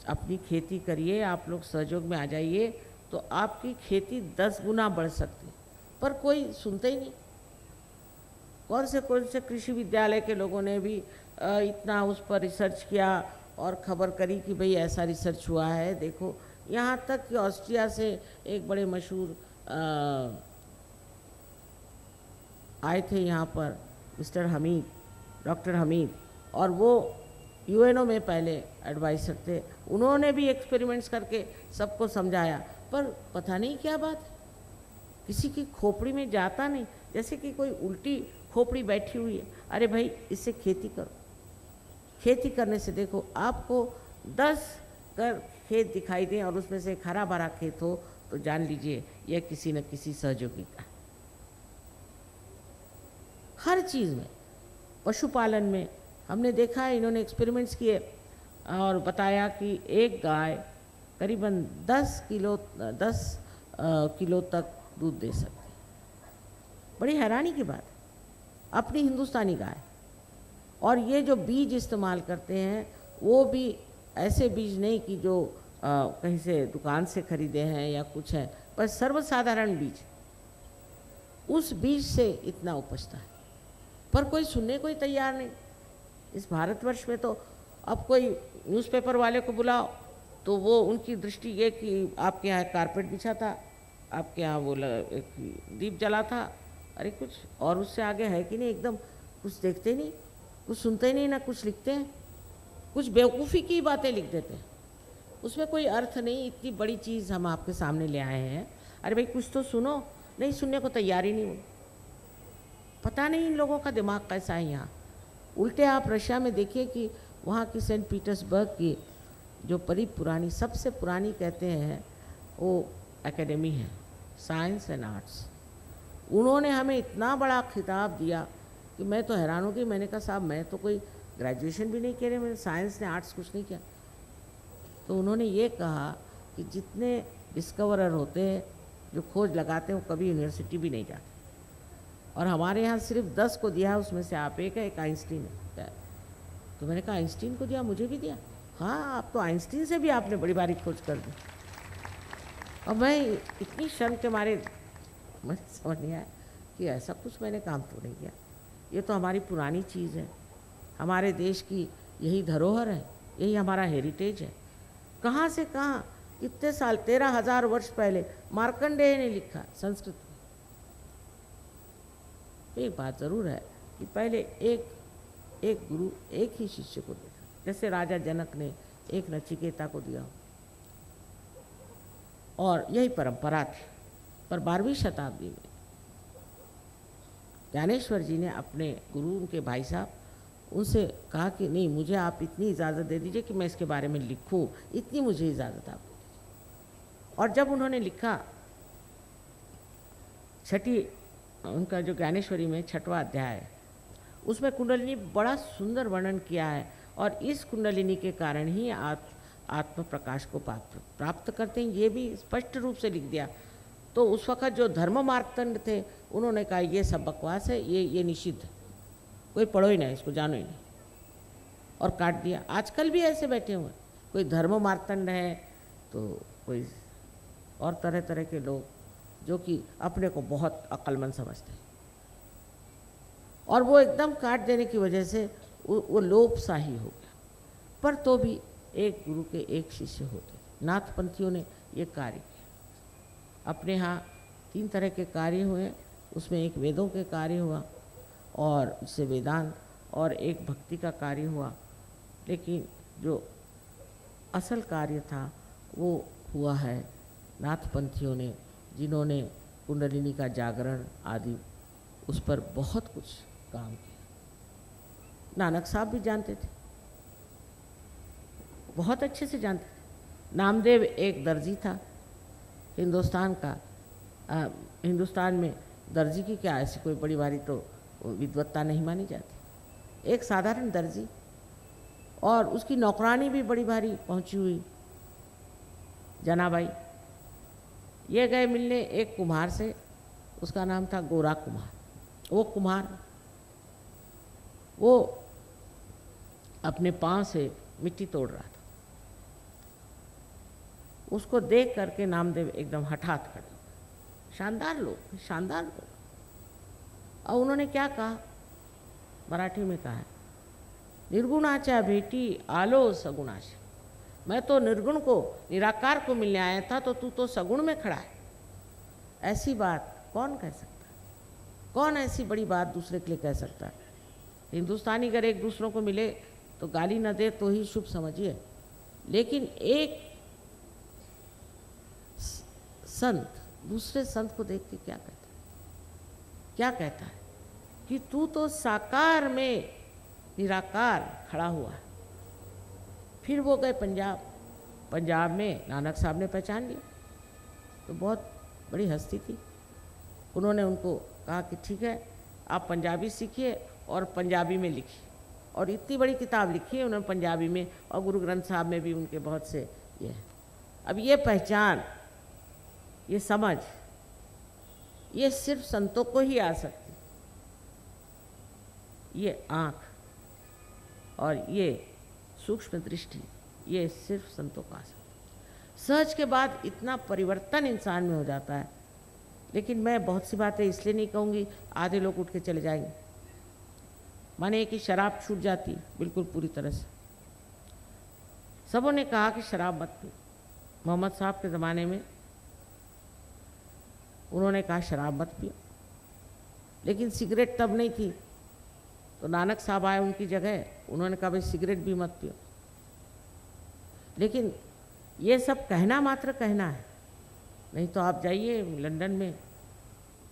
अपनी खेती करिए, आप लोग सहयोग में आ जाइए तो आपकी खेती 10 गुना बढ़ सकती है। पर कोई सुनते ही नहीं। कौन से कृषि विद्यालय के लोगों ने भी इतना उस पर रिसर्च किया और खबर करी कि भाई ऐसा रिसर्च हुआ है, देखो। यहाँ तक कि ऑस्ट्रिया से एक बड़े मशहूर आए थे यहाँ पर, मिस्टर हमीद, डॉक्टर हमीद, और वो यूएनओ में पहले एडवाइसर थे। उन्होंने भी एक्सपेरिमेंट्स करके सबको समझाया, पर पता नहीं क्या बात है, किसी की खोपड़ी में जाता नहीं, जैसे कि कोई उल्टी खोपड़ी बैठी हुई है। अरे भाई, इससे खेती करो। खेती करने से देखो, आपको 10 कर खेत दिखाई दें और उसमें से एक हरा भरा खेत हो, तो जान लीजिए यह किसी न किसी सहयोगी का। हर चीज़ में, पशुपालन में हमने देखा है, इन्होंने एक्सपेरिमेंट्स किए और बताया कि एक गाय करीबन 10 किलो तक दूध दे सकती है। बड़ी हैरानी की बात है, अपनी हिंदुस्तानी गाय। और ये जो बीज इस्तेमाल करते हैं वो भी ऐसे बीज नहीं कि जो कहीं से दुकान से खरीदे हैं या कुछ है, पर सर्वसाधारण बीज। उस बीज से इतना उपजता है, पर कोई सुनने को ही तैयार नहीं। इस भारतवर्ष में तो अब कोई न्यूज़पेपर वाले को बुलाओ तो वो उनकी दृष्टि ये कि आपके यहाँ कारपेट बिछा था, आपके यहाँ वो एक दीप जला था, अरे कुछ और उससे आगे है कि नहीं। एकदम कुछ देखते नहीं, कुछ सुनते नहीं, ना कुछ लिखते हैं, कुछ बेवकूफ़ी की बातें लिख देते हैं, उसमें कोई अर्थ नहीं। इतनी बड़ी चीज़ हम आपके सामने ले आए हैं, अरे भाई कुछ तो सुनो। नहीं, सुनने को तैयार ही नहीं हो। पता नहीं इन लोगों का दिमाग कैसा है यहाँ। उल्टे आप रशिया में देखिए कि वहाँ की सेंट पीटर्सबर्ग की जो बड़ी पुरानी, सबसे पुरानी कहते हैं वो एकेडमी है, साइंस एंड आर्ट्स। उन्होंने हमें इतना बड़ा खिताब दिया कि मैं तो हैरान हो गई। मैंने कहा साहब, मैं तो कोई ग्रेजुएशन भी नहीं किया, मैंने साइंस ने आर्ट्स कुछ नहीं किया। तो उन्होंने ये कहा कि जितने डिस्कवरर होते हैं, जो खोज लगाते हैं, वो कभी यूनिवर्सिटी भी नहीं जाते। और हमारे यहाँ सिर्फ 10 को दिया, उसमें से आप एक है, एक आइंस्टीन है। तो मैंने कहा आइंस्टीन को दिया, मुझे भी दिया? हाँ, आप तो आइंस्टीन से भी आपने बड़ी बारी खोज कर दी। और मैं इतनी शर्म के मारे, मुझे समझ नहीं आया कि ऐसा कुछ मैंने काम तो नहीं किया। ये तो हमारी पुरानी चीज़ है, हमारे देश की यही धरोहर है, यही हमारा हेरिटेज है। कहाँ से कहाँ, कितने साल, 13,000 वर्ष पहले मार्कंडेय ने लिखा संस्कृत में। एक बात ज़रूर है कि पहले एक गुरु एक ही शिष्य को देखा, जैसे राजा जनक ने एक नचिकेता को दिया, और यही परंपरा थी। पर 12वीं शताब्दी में ज्ञानेश्वर जी ने अपने गुरु, उनके भाई साहब, उनसे कहा कि नहीं, मुझे आप इतनी इजाज़त दे दीजिए कि मैं इसके बारे में लिखूं, इतनी मुझे इजाज़त आप दे दीजिए। और जब उन्होंने लिखा, उनका जो ज्ञानेश्वरी में 6वां अध्याय है, उसमें कुंडलिनी बड़ा सुंदर वर्णन किया है। और इस कुंडलिनी के कारण ही आत्म प्रकाश को प्राप्त करते हैं, ये भी स्पष्ट रूप से लिख दिया। तो उस वक़्त जो धर्म मार्तंड थे, उन्होंने कहा ये सब बकवास है, ये निषिद्ध है, कोई पढ़ो ही नहीं, इसको जानो ही नहीं, और काट दिया। आजकल भी ऐसे बैठे हुए हैं, कोई धर्म मार्तंड है तो कोई और तरह तरह के लोग जो कि अपने को बहुत अक्लमंद समझते हैं, और वो एकदम काट देने की वजह से वो लोप सा ही हो गया। पर तो भी एक गुरु के एक शिष्य होते। नाथपंथियों ने ये कार्य किया। अपने यहाँ 3 तरह के कार्य हुए, उसमें एक वेदों के कार्य हुआ, और उससे वेदांत, और एक भक्ति का कार्य हुआ। लेकिन जो असल कार्य था वो हुआ है नाथपंथियों ने, जिन्होंने कुंडलिनी का जागरण आदि उस पर बहुत कुछ काम किया। नानक साहब भी जानते थे, बहुत अच्छे से जानते थे। नामदेव एक दर्जी था हिंदुस्तान का। हिंदुस्तान में दर्जी की क्या ऐसी कोई बड़ी भारी तो विद्वत्ता नहीं मानी जाती, एक साधारण दर्जी, और उसकी नौकरानी भी बड़ी भारी पहुंची हुई, जनाबाई। ये गए मिलने एक कुम्हार से, उसका नाम था गोरा कुम्हार। वो कुम्हार वो अपने पाँव से मिट्टी तोड़ रहा था। उसको देख करके नामदेव एकदम हठात खड़े। शानदार लोग, शानदार लोग। और उन्होंने क्या कहा, मराठी में कहा है, निर्गुणाचा भेटी आलो सगुणाशा। मैं तो निर्गुण को, निराकार को मिलने आया था, तो तू तो सगुण में खड़ा है। ऐसी बात कौन कह सकता है? कौन ऐसी बड़ी बात दूसरे के लिए कह सकता है? हिंदुस्तानी अगर एक दूसरों को मिले तो गाली न दे तो ही शुभ समझिए, लेकिन एक संत दूसरे संत को देख के क्या कहता है? क्या कहता है कि तू तो साकार में निराकार खड़ा हुआ है। फिर वो गए पंजाब। पंजाब में नानक साहब ने पहचान लिया, तो बहुत बड़ी हस्ती थी। उन्होंने उनको कहा कि ठीक है, आप पंजाबी सीखिए और पंजाबी में लिखिए, और इतनी बड़ी किताब लिखी है उन्होंने पंजाबी में, और गुरु ग्रंथ साहब में भी उनके बहुत से ये है। अब ये पहचान, ये समझ, ये सिर्फ संतों को ही आ सकती। ये आँख और ये सूक्ष्म दृष्टि, ये सिर्फ संतों को आ सकती। सहज के बाद इतना परिवर्तन इंसान में हो जाता है। लेकिन मैं बहुत सी बातें इसलिए नहीं कहूँगी, आधे लोग उठ के चले जाएंगे। माने कि शराब छूट जाती बिल्कुल पूरी तरह से। सबों ने कहा कि शराब मत पियो। मोहम्मद साहब के ज़माने में उन्होंने कहा शराब मत पियो, लेकिन सिगरेट तब नहीं थी, तो नानक साहब आए उनकी जगह, उन्होंने कहा भाई सिगरेट भी मत पियो। लेकिन ये सब कहना मात्र कहना है, नहीं तो आप जाइए लंदन में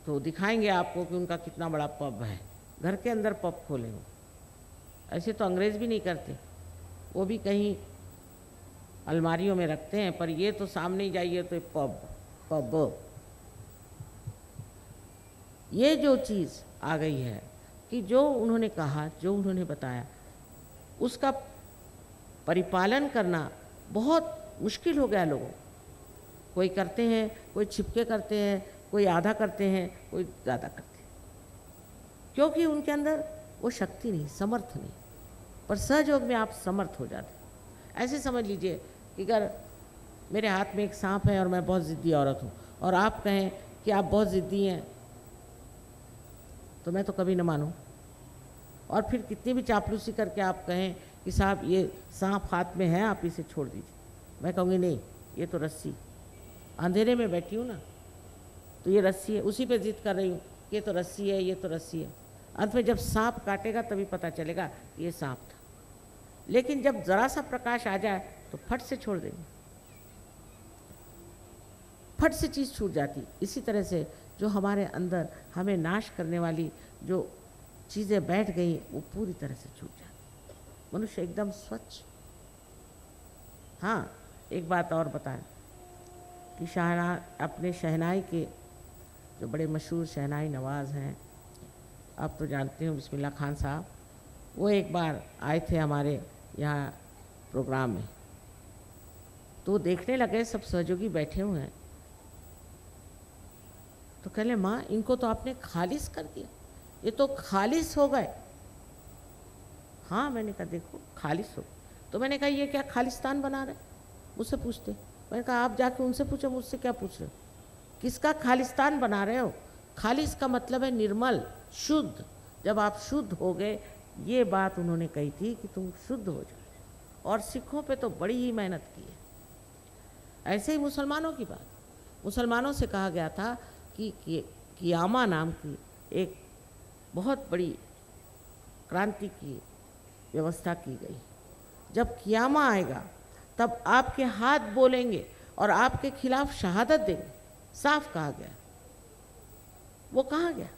तो दिखाएंगे आपको कि उनका कितना बड़ा पब है। घर के अंदर पब खोले हो। ऐसे तो अंग्रेज़ भी नहीं करते, वो भी कहीं अलमारियों में रखते हैं, पर ये तो सामने ही जाइए तो पब पब। ये जो चीज़ आ गई है कि जो उन्होंने कहा, जो उन्होंने बताया, उसका परिपालन करना बहुत मुश्किल हो गया लोगों। कोई करते हैं, कोई छिपके करते हैं, कोई आधा करते हैं, कोई ज़्यादा करते हैं, क्योंकि उनके अंदर वो शक्ति नहीं, समर्थ नहीं। पर सहयोग में आप समर्थ हो जाते। ऐसे समझ लीजिए कि अगर मेरे हाथ में एक सांप है और मैं बहुत ज़िद्दी औरत हूँ, और आप कहें कि आप बहुत ज़िद्दी हैं, तो मैं तो कभी न मानूं। और फिर कितनी भी चापलूसी करके आप कहें कि साहब ये सांप हाथ में है, आप इसे छोड़ दीजिए, मैं कहूँगी नहीं, ये तो रस्सी, अंधेरे में बैठी हूँ ना, तो ये रस्सी है, उसी पे जिद कर रही हूँ, ये तो रस्सी है, ये तो रस्सी है। अंत में जब सांप काटेगा तभी पता चलेगा कि ये सांप था। लेकिन जब ज़रा सा प्रकाश आ जाए तो फट से छोड़ देंगे, फट से चीज़ छूट जाती। इसी तरह से जो हमारे अंदर हमें नाश करने वाली जो चीज़ें बैठ गई, वो पूरी तरह से छूट जाती। मनुष्य एकदम स्वच्छ। हाँ, एक बात और बताएं कि अपने शहनाई के जो बड़े मशहूर शहनाई नवाज़ हैं, आप तो जानते हो, बिस्मिल्लाह खान साहब, वो एक बार आए थे हमारे यहाँ प्रोग्राम में, तो देखने लगे सब सहयोगी बैठे हुए हैं, तो कहले माँ इनको तो आपने खालिस कर दिया, ये तो खालिस हो गए। हाँ, मैंने कहा देखो खालिस हो। तो मैंने कहा ये क्या खालिस्तान बना रहे, मुझसे पूछते। मैंने कहा आप जाके उनसे पूछो, मुझसे क्या पूछ रहे हो, किसका खालिस्तान बना रहे हो? खालिस का मतलब है निर्मल, शुद्ध। जब आप शुद्ध हो गए, ये बात उन्होंने कही थी कि तुम शुद्ध हो जाओ। और सिखों पे तो बड़ी ही मेहनत की है। ऐसे ही मुसलमानों की बात, मुसलमानों से कहा गया था कि कियामा नाम की एक बहुत बड़ी क्रांति की व्यवस्था की गई। जब कियामा आएगा तब आपके हाथ बोलेंगे और आपके खिलाफ शहादत देंगे, साफ कहा गया। वो कहाँ गया?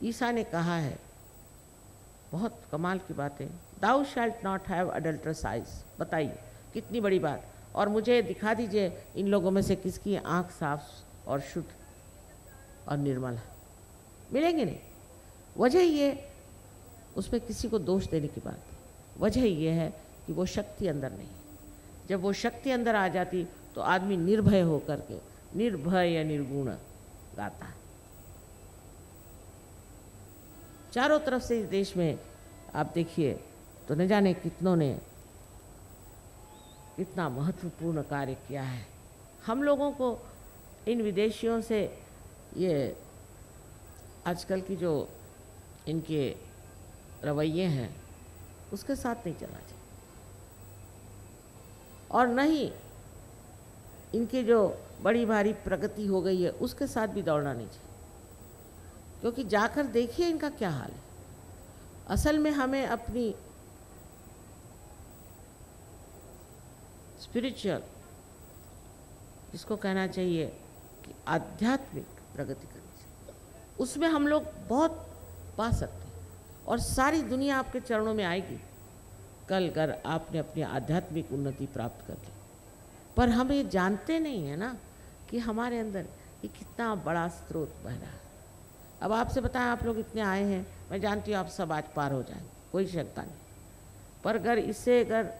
ईसा ने कहा है, बहुत कमाल की बात है, दाउ शैल्ट नॉट हैव अडल्टरस आइज। बताइए कितनी बड़ी बात। और मुझे दिखा दीजिए इन लोगों में से किसकी आँख साफ और शुद्ध और निर्मल है, मिलेंगे नहीं। वजह ये, उसमें किसी को दोष देने की बात नहीं, वजह ये है कि वो शक्ति अंदर नहीं। जब वो शक्ति अंदर आ जाती तो आदमी निर्भय होकर के निर्भय या निर्गुण गाता है। चारों तरफ से इस देश में आप देखिए तो न जाने कितनों ने इतना महत्वपूर्ण कार्य किया है। हम लोगों को इन विदेशियों से ये आजकल की जो इनके रवैये हैं उसके साथ नहीं चलना चाहिए, और न ही इनकी जो बड़ी भारी प्रगति हो गई है उसके साथ भी दौड़ना नहीं चाहिए, क्योंकि जाकर देखिए इनका क्या हाल है। असल में हमें अपनी स्पिरिचुअल, जिसको कहना चाहिए कि आध्यात्मिक प्रगति करनी चाहिए, उसमें हम लोग बहुत पा सकते हैं और सारी दुनिया आपके चरणों में आएगी कल अगर आपने अपनी आध्यात्मिक उन्नति प्राप्त कर ली। पर हम ये जानते नहीं है ना कि हमारे अंदर ये कितना बड़ा स्रोत बह रहा है। अब आपसे बताएं, आप लोग इतने आए हैं, मैं जानती हूँ आप सब आज पार हो जाएंगे, कोई शंका नहीं, पर अगर इससे अगर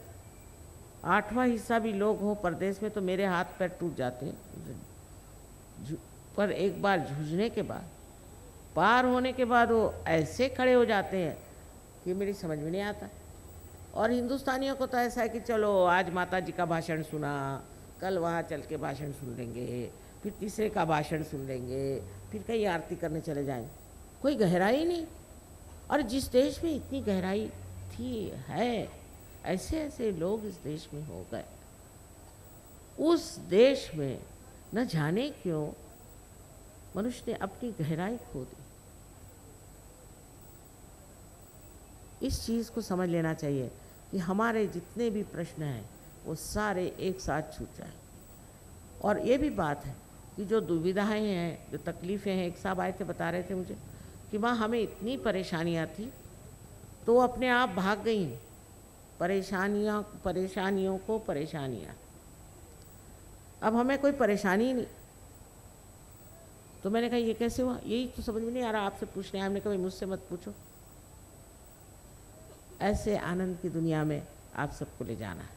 8वां हिस्सा भी लोग हों परदेश में तो मेरे हाथ पैर टूट जाते हैं। पर एक बार जूझने के बाद, पार होने के बाद वो ऐसे खड़े हो जाते हैं कि मेरी समझ में नहीं आता। और हिंदुस्तानियों को तो ऐसा है कि चलो आज माता जी का भाषण सुना, कल वहाँ चल के भाषण सुन लेंगे, फिर तीसरे का भाषण सुन लेंगे, फिर कहीं आरती करने चले जाएंगे, कोई गहराई नहीं। और जिस देश में इतनी गहराई थी है, ऐसे ऐसे लोग इस देश में हो गए, उस देश में न जाने क्यों मनुष्य ने अपनी गहराई खो दी। इस चीज़ को समझ लेना चाहिए कि हमारे जितने भी प्रश्न हैं वो सारे एक साथ छूट जाए। और ये भी बात है कि जो दुविधाएं हैं, जो तकलीफ़ें हैं, एक साहब आए थे बता रहे थे मुझे कि माँ हमें इतनी परेशानियाँ थी तो वो अपने आप भाग गई हैं। परेशानियों को परेशानियाँ, अब हमें कोई परेशानी ही नहीं। तो मैंने कहा ये कैसे हुआ, यही तो समझ में नहीं आ रहा, आपसे पूछने आया। हमने कहा मुझसे मत पूछो, ऐसे आनंद की दुनिया में आप सबको ले जाना है,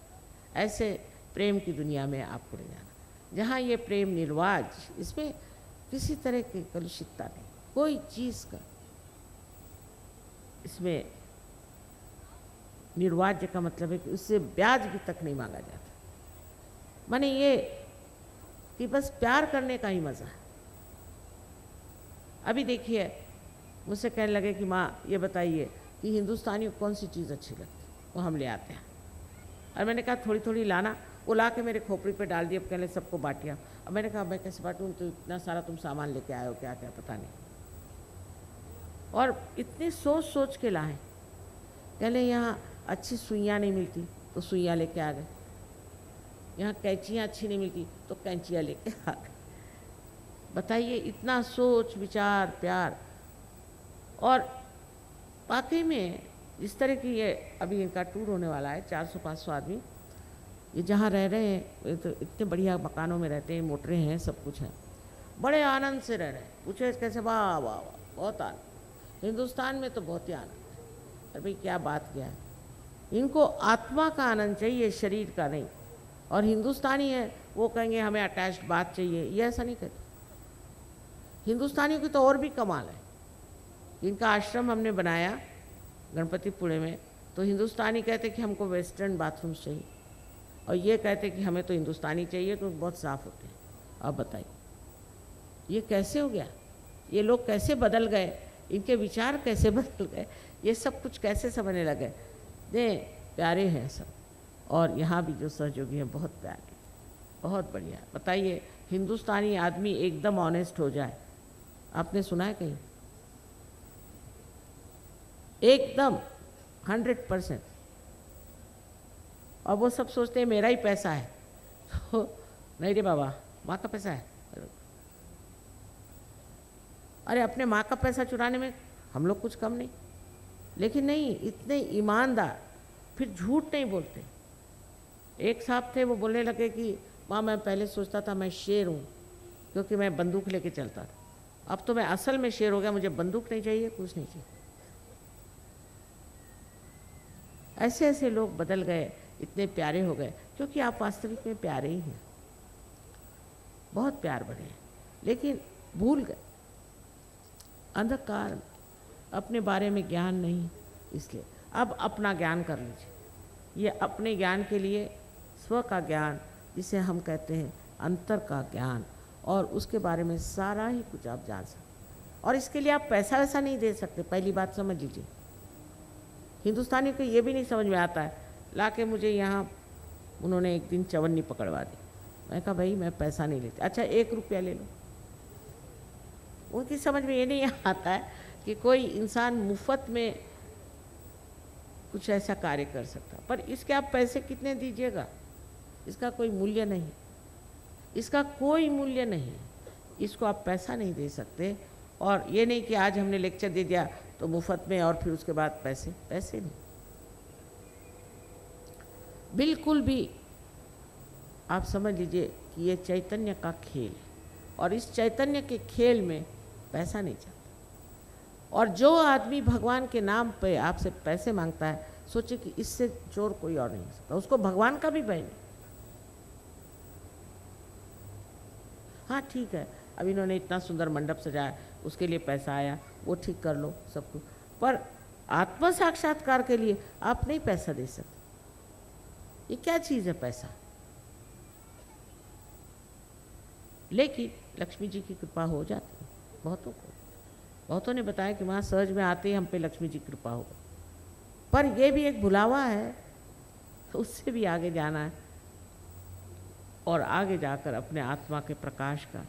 ऐसे प्रेम की दुनिया में आपको ले जाना, जहाँ ये प्रेम निर्वाज, इसमें किसी तरह की कलुषितता नहीं, कोई चीज़ का इसमें निर्वाज्य का मतलब है कि उससे ब्याज भी तक नहीं मांगा जाता। माने ये कि बस प्यार करने का ही मज़ा है। अभी देखिए मुझसे कहने लगे कि माँ ये बताइए कि हिंदुस्तानियों को कौन सी चीज़ अच्छी लगती, वो हम ले आते हैं। और मैंने कहा थोड़ी थोड़ी लाना, वो ला के मेरे खोपड़ी पे डाल दिया, अब कहने सबको बांटिया। अब मैंने कहा मैं कैसे बांटूँ, तो इतना सारा तुम सामान लेके आए हो, क्या क्या पता नहीं। और इतनी सोच सोच के लाए। कहले यहाँ अच्छी सुइयाँ नहीं मिलती तो सुइयाँ लेके आ गए, यहाँ कैंचियाँ अच्छी नहीं मिलती तो कैंचियाँ लेके आ गए। बताइए इतना सोच विचार प्यार। और वाकई में जिस तरह की ये अभी इनका टूर होने वाला है, 400-500 आदमी ये जहाँ रह रहे हैं, ये तो इतने बढ़िया मकानों में रहते हैं, मोटरें हैं, सब कुछ है, बड़े आनंद से रह रहे हैं। पूछे कैसे, वाह वाह वाह, बहुत आनंद। हिंदुस्तान में तो बहुत ही आनंद है। अरे भाई क्या बात किया है, इनको आत्मा का आनंद चाहिए, शरीर का नहीं। और हिंदुस्तानी है वो कहेंगे हमें अटैच्ड बात चाहिए, ये ऐसा नहीं कहते। हिंदुस्तानियों की तो और भी कमाल है। इनका आश्रम हमने बनाया गणपतिपुणे में, तो हिंदुस्तानी कहते कि हमको वेस्टर्न बाथरूम्स चाहिए, और ये कहते कि हमें तो हिंदुस्तानी चाहिए, तो बहुत साफ़ होते हैं। अब बताइए ये कैसे हो गया, ये लोग कैसे बदल गए, इनके विचार कैसे बदल गए, ये सब कुछ कैसे समझने लगे। दे प्यारे हैं सब, और यहाँ भी जो सहयोगी हैं बहुत प्यारे, बहुत बढ़िया। बताइए हिंदुस्तानी आदमी एकदम ऑनेस्ट हो जाए, आपने सुना है कहीं? एकदम 100%। और वो सब सोचते हैं मेरा ही पैसा है, तो नहीं रे बाबा, माँ का पैसा है। अरे अपने माँ का पैसा चुराने में हम लोग कुछ कम नहीं, लेकिन नहीं, इतने ईमानदार, फिर झूठ नहीं बोलते। एक साहब थे, वो बोलने लगे कि माँ मैं पहले सोचता था मैं शेर हूँ क्योंकि मैं बंदूक लेके चलता था, अब तो मैं असल में शेर हो गया, मुझे बंदूक नहीं चाहिए, कुछ नहीं चाहिए। ऐसे ऐसे लोग बदल गए, इतने प्यारे हो गए, क्योंकि आप वास्तविक में प्यारे ही हैं, बहुत प्यार बढ़े हैं, लेकिन भूल गए अंधकार, अपने बारे में ज्ञान नहीं। इसलिए अब अपना ज्ञान कर लीजिए। ये अपने ज्ञान के लिए स्व का ज्ञान, जिसे हम कहते हैं अंतर का ज्ञान, और उसके बारे में सारा ही कुछ आप जान सकते। और इसके लिए आप पैसा वैसा नहीं दे सकते, पहली बात समझ लीजिए। हिंदुस्तानी को ये भी नहीं समझ में आता है, ला के मुझे यहाँ उन्होंने एक दिन चवन्नी पकड़वा दी। मैं कहा भाई मैं पैसा नहीं लेती। अच्छा 1 रुपया ले लो। उनकी समझ में ये नहीं आता है कि कोई इंसान मुफ्त में कुछ ऐसा कार्य कर सकता, पर इसके आप पैसे कितने दीजिएगा, इसका कोई मूल्य नहीं, इसका कोई मूल्य नहीं। इसको आप पैसा नहीं दे सकते। और ये नहीं कि आज हमने लेक्चर दे दिया तो मुफ्त में और फिर उसके बाद पैसे नहीं, बिल्कुल भी। आप समझ लीजिए कि ये चैतन्य का खेल है और इस चैतन्य के खेल में पैसा नहीं चलता। और जो आदमी भगवान के नाम पे आपसे पैसे मांगता है, सोचे कि इससे चोर कोई और नहीं हो सकता, उसको भगवान का भी भय नहीं। हाँ ठीक है, अब इन्होंने इतना सुंदर मंडप सजाया, उसके लिए पैसा आया, वो ठीक कर लो सब कुछ, पर आत्म साक्षात्कार के लिए आप नहीं पैसा दे सकते। ये क्या चीज़ है पैसा? लेकिन लक्ष्मी जी की कृपा हो जाती है बहुतों को। बहुतों ने बताया कि वहाँ सहज में आते ही हम पे लक्ष्मी जी की कृपा हो। पर यह भी एक बुलावा है, तो उससे भी आगे जाना है और आगे जाकर अपने आत्मा के प्रकाश का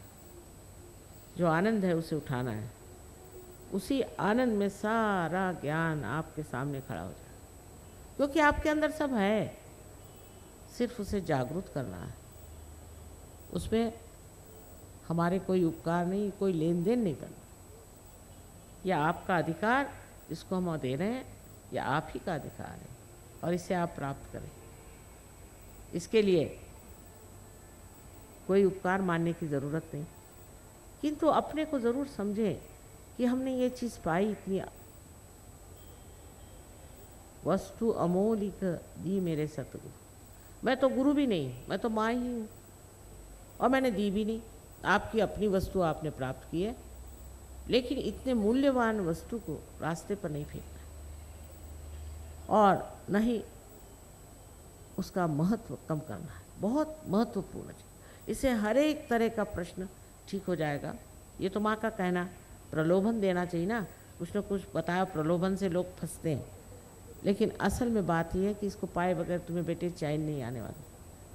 जो आनंद है उसे उठाना है। उसी आनंद में सारा ज्ञान आपके सामने खड़ा हो जाए, क्योंकि आपके अंदर सब है, सिर्फ उसे जागरूक करना है। उसमें हमारे कोई उपकार नहीं, कोई लेन देन नहीं करना। यह आपका अधिकार, इसको हम दे रहे हैं, यह आप ही का अधिकार है और इसे आप प्राप्त करें। इसके लिए कोई उपकार मानने की ज़रूरत नहीं, किंतु अपने को ज़रूर समझें कि हमने ये चीज़ पाई, इतनी वस्तु अमोलिक दी मेरे सतगुरु। मैं तो गुरु भी नहीं, मैं तो माँ ही हूँ और मैंने दी भी नहीं। आपकी अपनी वस्तु आपने प्राप्त की है, लेकिन इतने मूल्यवान वस्तु को रास्ते पर नहीं फेंकना और नहीं उसका महत्व कम करना है। बहुत महत्वपूर्ण है। इससे हर एक तरह का प्रश्न ठीक हो जाएगा। ये तो माँ का कहना, प्रलोभन देना चाहिए ना, कुछ न कुछ बताया। प्रलोभन से लोग फंसते हैं, लेकिन असल में बात यह है कि इसको पाए बगैर तुम्हें बेटे चैन नहीं आने वाला।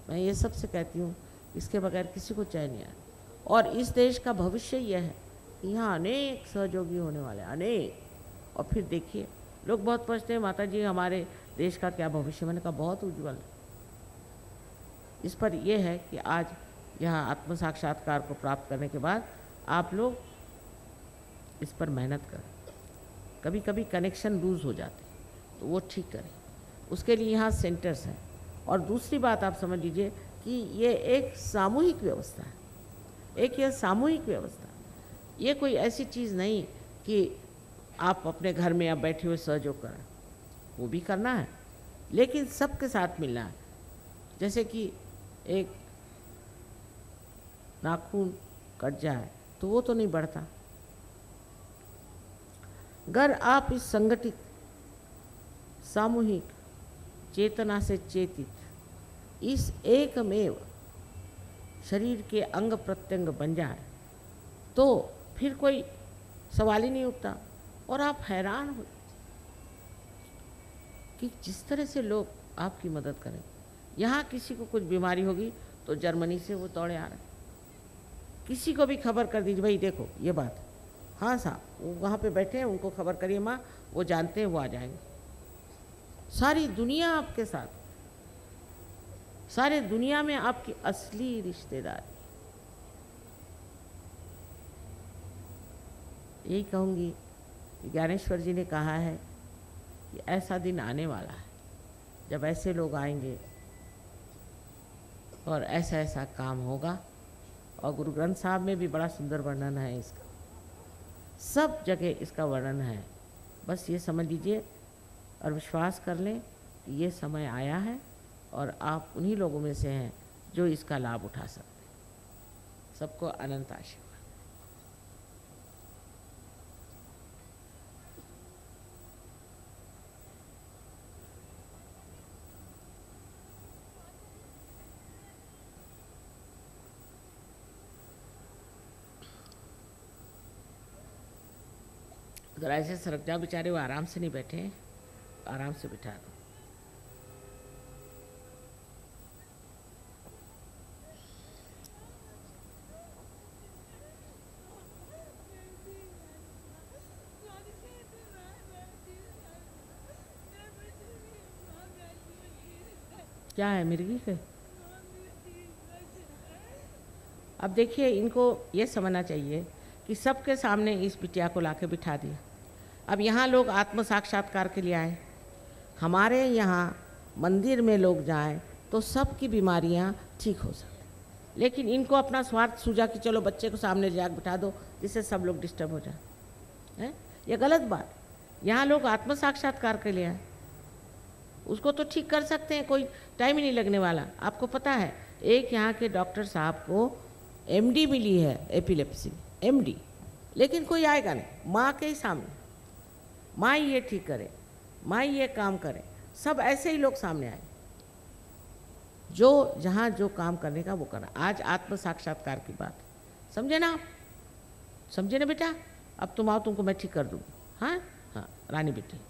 मैं ये सबसे कहती हूँ, इसके बगैर किसी को चैन नहीं आने। और इस देश का भविष्य यह है कि यहाँ अनेक सहयोगी होने वाले हैं, अनेक। और फिर देखिए, लोग बहुत पूछते हैं माता जी हमारे देश का क्या भविष्य। मैंने कहा बहुत उज्जवल है। इस पर यह है कि आज यहाँ आत्म साक्षात्कार को प्राप्त करने के बाद आप लोग इस पर मेहनत करें। कभी कभी कनेक्शन लूज हो जाते हैं तो वो ठीक करें, उसके लिए यहाँ सेंटर्स हैं। और दूसरी बात आप समझ लीजिए कि ये एक सामूहिक व्यवस्था है, एक यह सामूहिक व्यवस्था। ये कोई ऐसी चीज़ नहीं कि आप अपने घर में आप बैठे हुए सहयोग करें, वो भी करना है, लेकिन सबके साथ मिलना है। जैसे कि एक नाखून कट जाए तो वो तो नहीं बढ़ता। अगर आप इस संगठित सामूहिक चेतना से चेतित इस एकमेव शरीर के अंग प्रत्यंग बन जाए तो फिर कोई सवाल ही नहीं उठता। और आप हैरान हो कि जिस तरह से लोग आपकी मदद करें। यहाँ किसी को कुछ बीमारी होगी तो जर्मनी से वो दौड़े आ रहे हैं। किसी को भी खबर कर दीजिए, भाई देखो ये बात, हाँ साहब वो वहाँ पे बैठे हैं, उनको खबर करिए माँ, वो जानते हैं, वो आ जाएंगे। सारी दुनिया आपके साथ, सारे दुनिया में आपकी असली रिश्तेदारी। यही कहूँगी कि ज्ञानेश्वर जी ने कहा है कि ऐसा दिन आने वाला है जब ऐसे लोग आएंगे और ऐसा ऐसा काम होगा। और गुरु ग्रंथ साहब में भी बड़ा सुंदर वर्णन है इसका, सब जगह इसका वर्णन है। बस ये समझ लीजिए और विश्वास कर लें कि ये समय आया है और आप उन्हीं लोगों में से हैं जो इसका लाभ उठा सकते हैं। सबको अनंत आशीर्वाद। अगर ऐसे सरक जाओ बेचारे, वो आराम से नहीं बैठे हैं। आराम से बिठा दो। क्या है मिर्गी के? अब देखिए, इनको ये समझना चाहिए कि सबके सामने इस बिटिया को लाके बिठा दिया। अब यहाँ लोग आत्म साक्षात्कार के लिए आए, हमारे यहाँ मंदिर में लोग जाएं तो सबकी बीमारियाँ ठीक हो सकती, लेकिन इनको अपना स्वार्थ सूझा कि चलो बच्चे को सामने ले जाकर बिठा दो जिससे सब लोग डिस्टर्ब हो जाए, हैं? ये गलत बात। यहाँ लोग आत्म साक्षात्कार के लिए आए, उसको तो ठीक कर सकते हैं, कोई टाइम ही नहीं लगने वाला। आपको पता है एक यहाँ के डॉक्टर साहब को एमडी मिली है एपिलेप्सी, एमडी, लेकिन कोई आएगा नहीं। माँ के ही सामने, माँ ही ये ठीक करे, माँ ही ये काम करे, सब ऐसे ही लोग सामने आए जो जहाँ जो काम करने का वो करा। आज आत्म साक्षात्कार की बात, समझे ना आप? समझे ना बेटा? अब तुम आओ, तुमको मैं ठीक कर दूँ। हाँ हाँ रानी बेटी,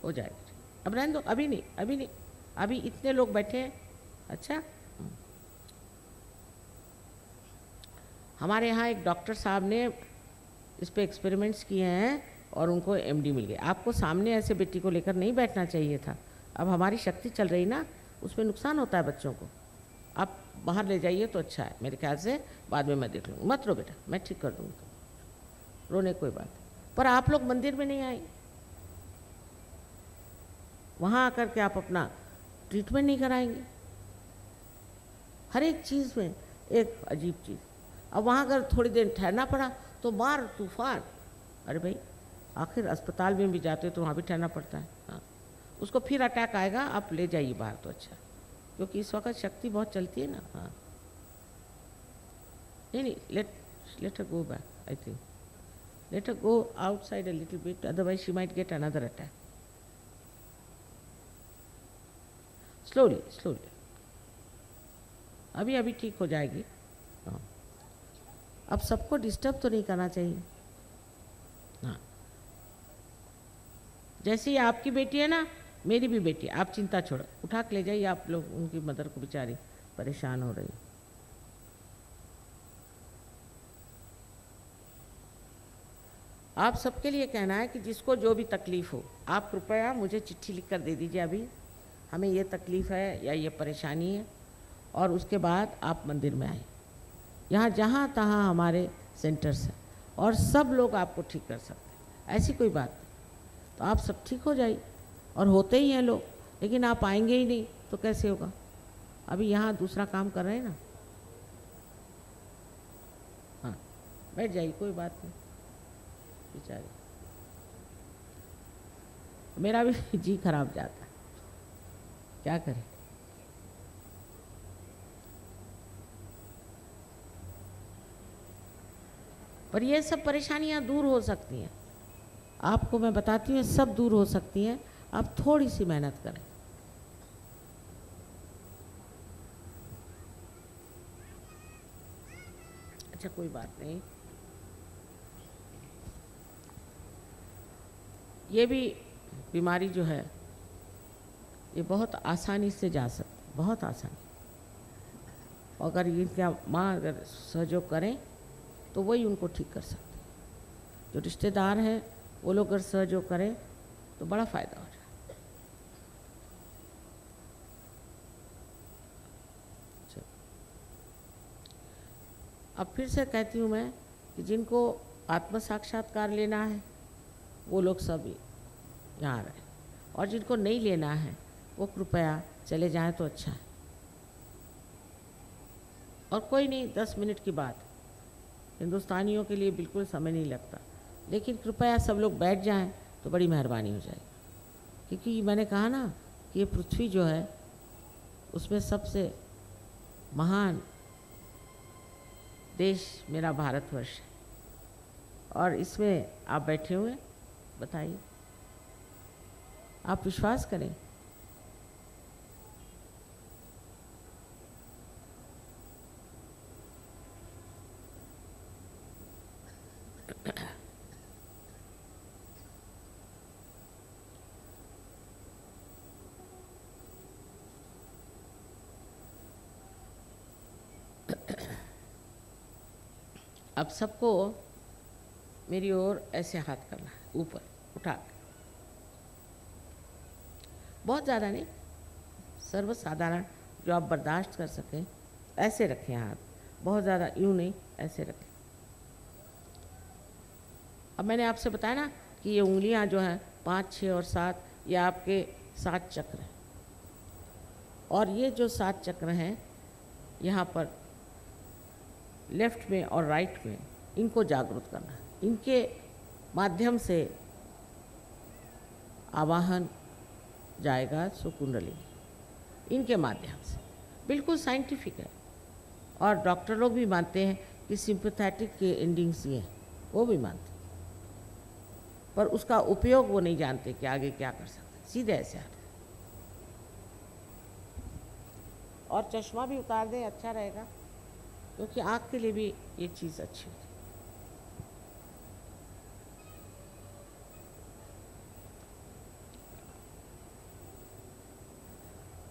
हो जाएगा। अब रहने दो, अभी नहीं, अभी नहीं, अभी इतने लोग बैठे हैं। अच्छा, हमारे यहाँ एक डॉक्टर साहब ने इस पे एक्सपेरिमेंट्स किए हैं और उनको एमडी मिल गए। आपको सामने ऐसे बेटी को लेकर नहीं बैठना चाहिए था। अब हमारी शक्ति चल रही ना, उसमें नुकसान होता है बच्चों को। आप बाहर ले जाइए तो अच्छा है, मेरे ख्याल से बाद में मैं देख लूँगी। मत रो बेटा, मैं ठीक कर दूँगी, रोने कोई बात। पर आप लोग मंदिर में नहीं आए, वहाँ आकर के आप अपना ट्रीटमेंट नहीं कराएंगे। हर एक चीज़ में एक अजीब चीज़। अब वहाँ अगर थोड़ी देर ठहरना पड़ा तो मार तूफान। अरे भाई, आखिर अस्पताल में भी जाते हो तो वहाँ भी ठहरना पड़ता है। हाँ, उसको फिर अटैक आएगा, आप ले जाइए बाहर तो अच्छा, क्योंकि इस वक्त शक्ति बहुत चलती है ना। हाँ नहीं, let her go back, I think. Let her go outside a little bit, otherwise she might get another attack. Slowly, slowly. अभी ठीक हो जाएगी। हाँ, अब सबको डिस्टर्ब तो नहीं करना चाहिए। हाँ, जैसे ही आपकी बेटी है ना, मेरी भी बेटी, आप चिंता छोड़ो, उठा के ले जाइए आप लोग उनकी मदर को, बेचारी परेशान हो रही। आप सबके लिए कहना है कि जिसको जो भी तकलीफ़ हो, आप कृपया मुझे चिट्ठी लिख कर दे दीजिए, अभी हमें ये तकलीफ़ है या ये परेशानी है, और उसके बाद आप मंदिर में आए। यहाँ जहाँ तहाँ हमारे सेंटर्स हैं और सब लोग आपको ठीक कर सकते हैं, ऐसी कोई बात नहीं। तो आप सब ठीक हो जाइए, और होते ही हैं लोग, लेकिन आप आएंगे ही नहीं तो कैसे होगा? अभी यहाँ दूसरा काम कर रहे हैं ना। हाँ, बैठ जाइए, कोई बात नहीं। बेचारे, मेरा भी जी खराब जाता है, क्या करें। पर ये सब परेशानियां दूर हो सकती हैं, आपको मैं बताती हूँ, सब दूर हो सकती हैं। आप थोड़ी सी मेहनत करें। अच्छा, कोई बात नहीं, ये भी बीमारी जो है ये बहुत आसानी से जा सकती, बहुत आसानी। अगर इनका माँ अगर सहयोग करें तो वही उनको ठीक कर सकते हैं। जो रिश्तेदार हैं वो लोग अगर सहयोग करें तो बड़ा फ़ायदा हो जाए। अब फिर से कहती हूँ मैं कि जिनको आत्म साक्षात्कार लेना है वो लोग सब यहाँ रहे, और जिनको नहीं लेना है वो कृपया चले जाएं तो अच्छा है। और कोई नहीं, 10 मिनट की बात, हिंदुस्तानियों के लिए बिल्कुल समय नहीं लगता, लेकिन कृपया सब लोग बैठ जाएं तो बड़ी मेहरबानी हो जाएगी। क्योंकि मैंने कहा ना कि ये पृथ्वी जो है उसमें सबसे महान देश मेरा भारतवर्ष है, और इसमें आप बैठे हुए, बताइए, आप विश्वास करें। अब सबको मेरी ओर ऐसे हाथ करना है, ऊपर उठा के, बहुत ज़्यादा नहीं, सर्वसाधारण जो आप बर्दाश्त कर सकें ऐसे रखें हाथ, बहुत ज़्यादा यूँ नहीं, ऐसे रखें। अब मैंने आपसे बताया ना कि ये उंगलियां जो हैं 5, 6 और 7, ये आपके 7 चक्र हैं, और ये जो 7 चक्र हैं यहाँ पर लेफ्ट में और राइट में, इनको जागरूक करना है। इनके माध्यम से आवाहन जाएगा सो कुंडलिनी, इनके माध्यम से, बिल्कुल साइंटिफिक है। और डॉक्टर लोग भी मानते हैं कि सिंपैथेटिक के एंडिंग्स ये हैं, वो भी मानते हैं, पर उसका उपयोग वो नहीं जानते कि आगे क्या कर सकते, सीधे ऐसे हाथ। और चश्मा भी उतार दें, अच्छा रहेगा, क्योंकि आँख के लिए भी ये चीज़ अच्छी होती है।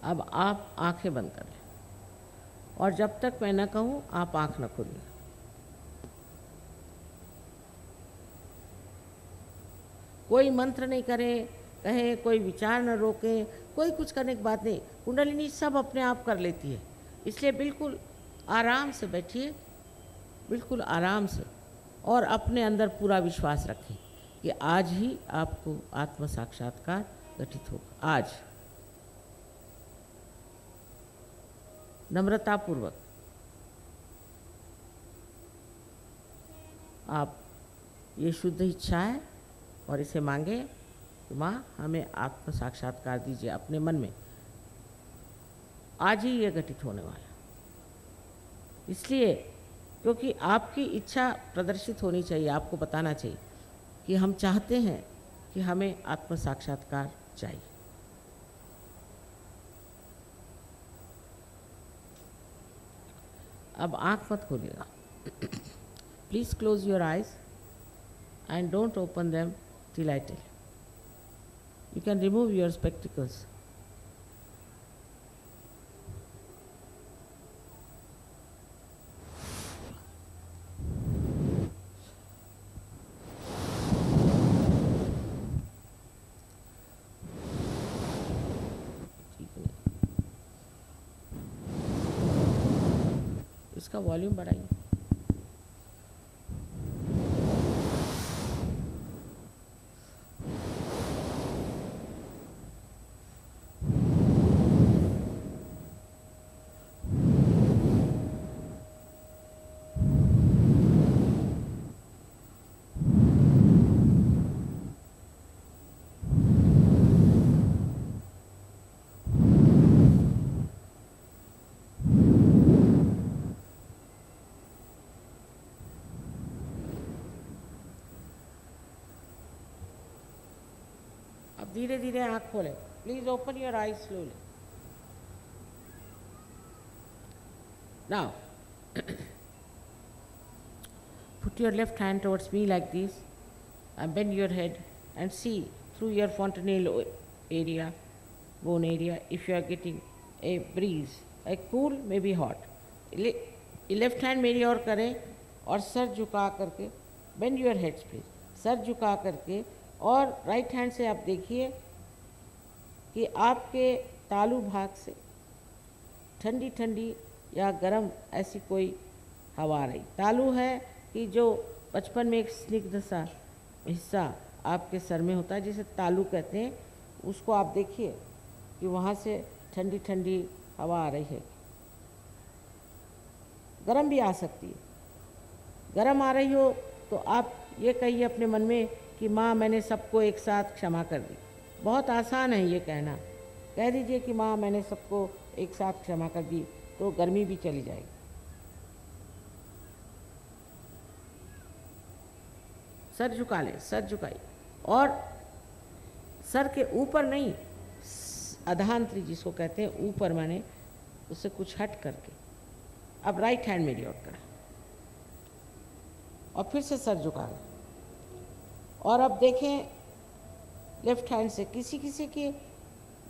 अब आप आंखें बंद कर लें, और जब तक मैं न कहूँ आप आंख न खोलिए। कोई मंत्र नहीं करें, कहें, कोई विचार न रोकें, कोई कुछ करने की बात नहीं। कुंडलिनी सब अपने आप कर लेती है, इसलिए बिल्कुल आराम से बैठिए, बिल्कुल आराम से, और अपने अंदर पूरा विश्वास रखें कि आज ही आपको आत्म साक्षात्कार घटित होगा। आज नम्रतापूर्वक आप ये शुद्ध इच्छा है और इसे मांगे कि माँ हमें आत्म साक्षात्कार दीजिए अपने मन में। आज ही ये घटित होने वाला, इसलिए क्योंकि आपकी इच्छा प्रदर्शित होनी चाहिए, आपको बताना चाहिए कि हम चाहते हैं कि हमें आत्म साक्षात्कार चाहिए। अब आँख मत खोलिएगा, please close your eyes and don't open them till I tell. You can remove your spectacles. इसका वॉल्यूम बढ़ाइए। अब धीरे धीरे आँख खोलें। Please open your eyes slowly. Now, put your left hand towards me like this and bend your head and see through your fontanelle area, bone area, if you are getting a breeze, a cool, maybe hot. Left hand मेरी ओर करें और सर झुका करके, bend your heads please, sir झुका करके, और राइट हैंड से आप देखिए कि आपके तालू भाग से ठंडी ठंडी या गर्म ऐसी कोई हवा आ रही। तालू है कि जो बचपन में एक स्निग्ध सा हिस्सा आपके सर में होता है जिसे तालू कहते हैं, उसको आप देखिए कि वहाँ से ठंडी ठंडी हवा आ रही है। गरम भी आ सकती है। गरम आ रही हो तो आप ये कहिए अपने मन में कि माँ मैंने सबको एक साथ क्षमा कर दी। बहुत आसान है ये कहना। कह दीजिए कि माँ मैंने सबको एक साथ क्षमा कर दी, तो गर्मी भी चली जाएगी। सर झुका लें, सर झुकाइए, और सर के ऊपर नहीं, अधांतरी जिसको कहते हैं, ऊपर माने उससे कुछ हट करके। अब राइट हैंड मेरी ओर करें और फिर से सर झुका लें, और अब देखें लेफ्ट हैंड से किसी किसी के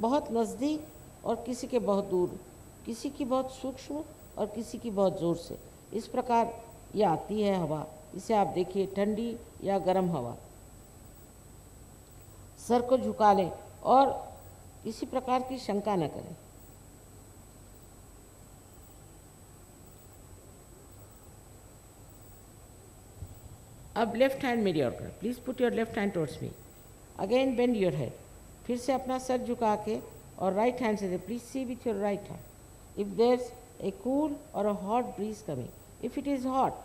बहुत नज़दीक और किसी के बहुत दूर, किसी की बहुत सूक्ष्म और किसी की बहुत ज़ोर से। इस प्रकार ये आती है हवा। इसे आप देखिए, ठंडी या गर्म हवा। सर को झुका लें और किसी प्रकार की शंका न करें। अब लेफ्ट हैंड मेरी ओर करें। Please put your left hand towards me. Again bend your head. फिर से अपना सर झुका के और राइट हैंड से please see with your right hand if there is a cool और a hot breeze coming. If it is hot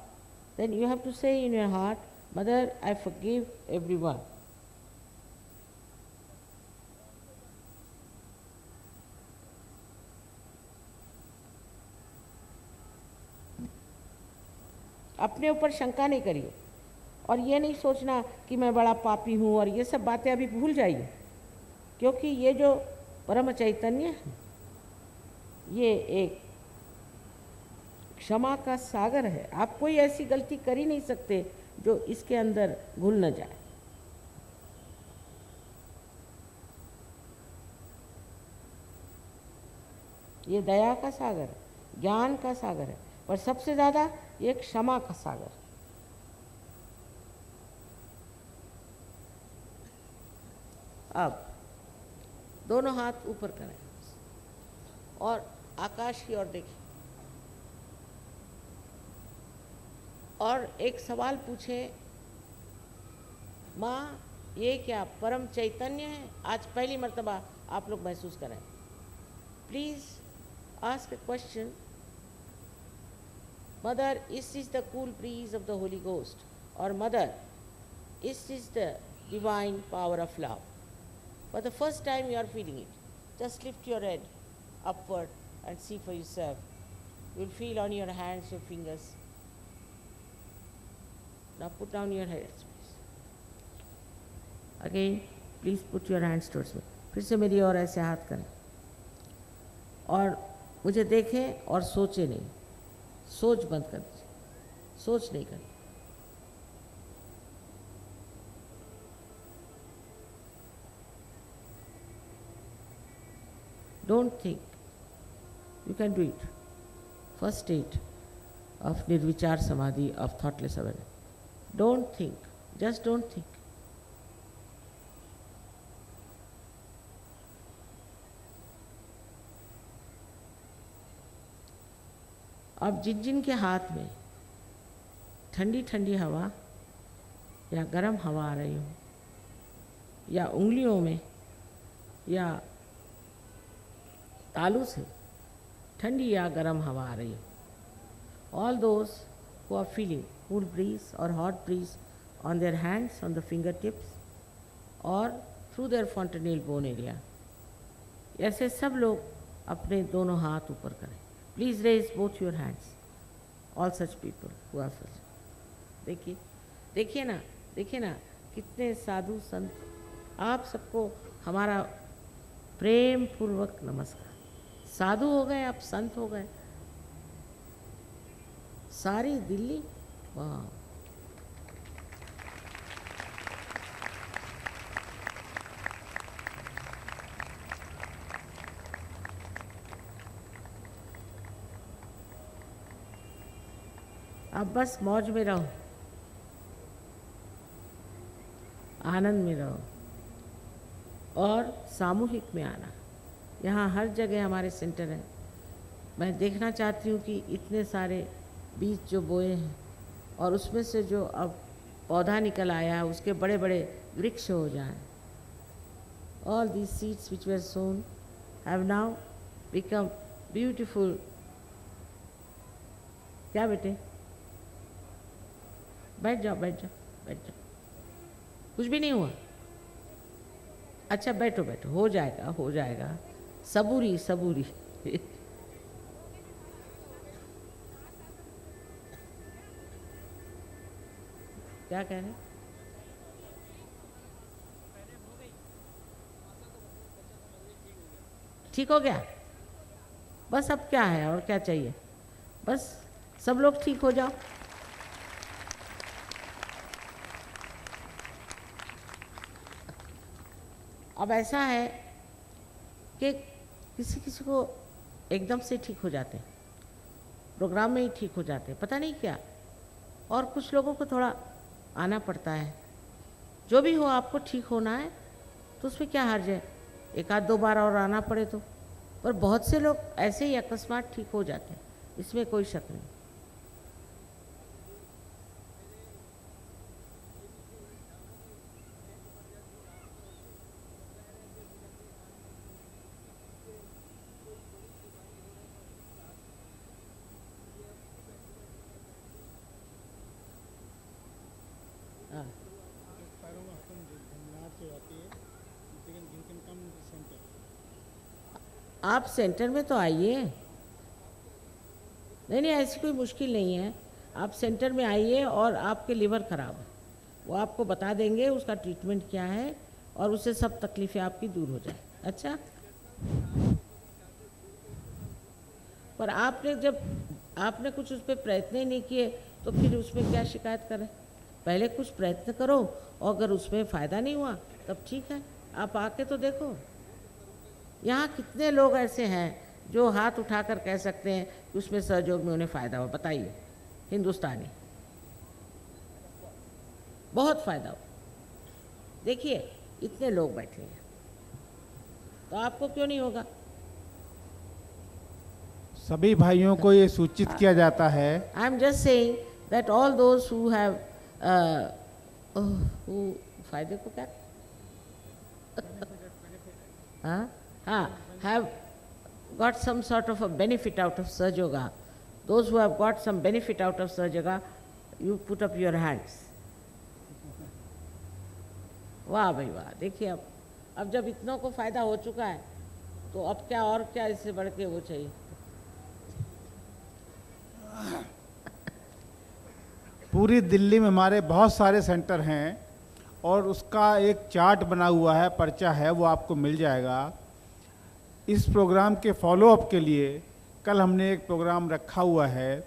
then you have to say in your heart, Mother, I forgive everyone. अपने ऊपर शंका नहीं करिए और ये नहीं सोचना कि मैं बड़ा पापी हूँ, और ये सब बातें अभी भूल जाइए, क्योंकि ये जो परम चैतन्य है ये एक क्षमा का सागर है। आप कोई ऐसी गलती कर ही नहीं सकते जो इसके अंदर घुल न जाए। ये दया का सागर है, ज्ञान का सागर है, और सबसे ज़्यादा ये क्षमा का सागर है। अब दोनों हाथ ऊपर करें और आकाश की ओर देखें और एक सवाल पूछें, माँ ये क्या परम चैतन्य है? आज पहली मर्तबा आप लोग महसूस करें। Please ask a question. Mother, is this the cool breeze of the Holy Ghost? Or Mother, is this the divine power of love? For the first time you are feeling it. Just lift your head upward and see for yourself. You will feel on your hands, your fingers. Now put down your hands, please. Again, please put your hands towards me. फिर से मेरी ओर ऐसे हाथ करें और मुझे देखें और सोचे नहीं। सोच बंद कर दीजिए, सोच नहीं करें। Don't think. You can do it. First state of Nirvichar Samadhi, of thoughtless awareness. Don't think. Just don't think. अब जिन जिन के हाथ में ठंडी ठंडी हवा या गर्म हवा आ रही हो, या उंगलियों में या तालू से ठंडी या गर्म हवा आ रही हो, all those who are feeling cool breeze or hot breeze on their hands, on the fingertips or through their fontanelle bone area, ऐसे सब लोग अपने दोनों हाथ ऊपर करें। Please raise both your hands. All such people who are such. देखिए, देखिए ना, देखिए ना, कितने साधु संत। आप सबको हमारा प्रेम पूर्वक नमस्कार। साधु हो गए, आप संत हो गए। सारी दिल्ली, वाह। अब बस मौज में रहो, आनंद में रहो और सामूहिक में आना। यहाँ हर जगह हमारे सेंटर हैं। मैं देखना चाहती हूँ कि इतने सारे बीज जो बोए हैं और उसमें से जो अब पौधा निकल आया है उसके बड़े बड़े वृक्ष हो जाएं। All these seeds which were sown have now become beautiful। क्या बेटे? बैठ जाओ, बैठ जाओ, बैठ जाओ। कुछ भी नहीं हुआ? अच्छा बैठो बैठो, हो जाएगा, हो जाएगा। सबूरी सबूरी। क्या कह रहे? ठीक हो गया? बस अब क्या है और क्या चाहिए? बस सब लोग ठीक हो जाओ। अब ऐसा है कि किसी किसी को एकदम से ठीक हो जाते हैं, प्रोग्राम में ही ठीक हो जाते हैं, पता नहीं क्या। और कुछ लोगों को थोड़ा आना पड़ता है। जो भी हो, आपको ठीक होना है तो उसमें क्या हर्ज है, एक आध दो बार और आना पड़े तो। पर बहुत से लोग ऐसे ही अकस्मात ठीक हो जाते हैं, इसमें कोई शक नहीं। हाँ, आप सेंटर में तो आइए। नहीं नहीं, ऐसी कोई मुश्किल नहीं है। आप सेंटर में आइए और आपके लिवर ख़राब है, वो आपको बता देंगे उसका ट्रीटमेंट क्या है और उससे सब तकलीफ़ें आपकी दूर हो जाए। अच्छा, पर आपने कुछ उस पर प्रयत्न ही नहीं किए तो फिर उसमें क्या शिकायत करें। पहले कुछ प्रयत्न करो और अगर उसमें फ़ायदा नहीं हुआ तब ठीक है, आप आके तो देखो। यहाँ कितने लोग ऐसे हैं जो हाथ उठाकर कह सकते हैं कि उसमें सहयोग में उन्हें फ़ायदा हुआ, बताइए। हिंदुस्तानी, बहुत फ़ायदा हुआ। देखिए इतने लोग बैठे हैं, तो आपको क्यों नहीं होगा। सभी भाइयों को ये सूचित किया जाता है। I am just saying that all those who have फायदे को क्या have got some sort of a benefit out of Sahaja Yoga. Those who have got some benefit out of Sahaja Yoga, you put up your hands. वाह भाई वाह। देखिए अब जब इतनों को फ़ायदा हो चुका है तो अब क्या और क्या इससे बढ़ के वो चाहिए। पूरी दिल्ली में हमारे बहुत सारे सेंटर हैं और उसका एक चार्ट बना हुआ है, पर्चा है, वो आपको मिल जाएगा। इस प्रोग्राम के फॉलोअप के लिए कल हमने एक प्रोग्राम रखा हुआ है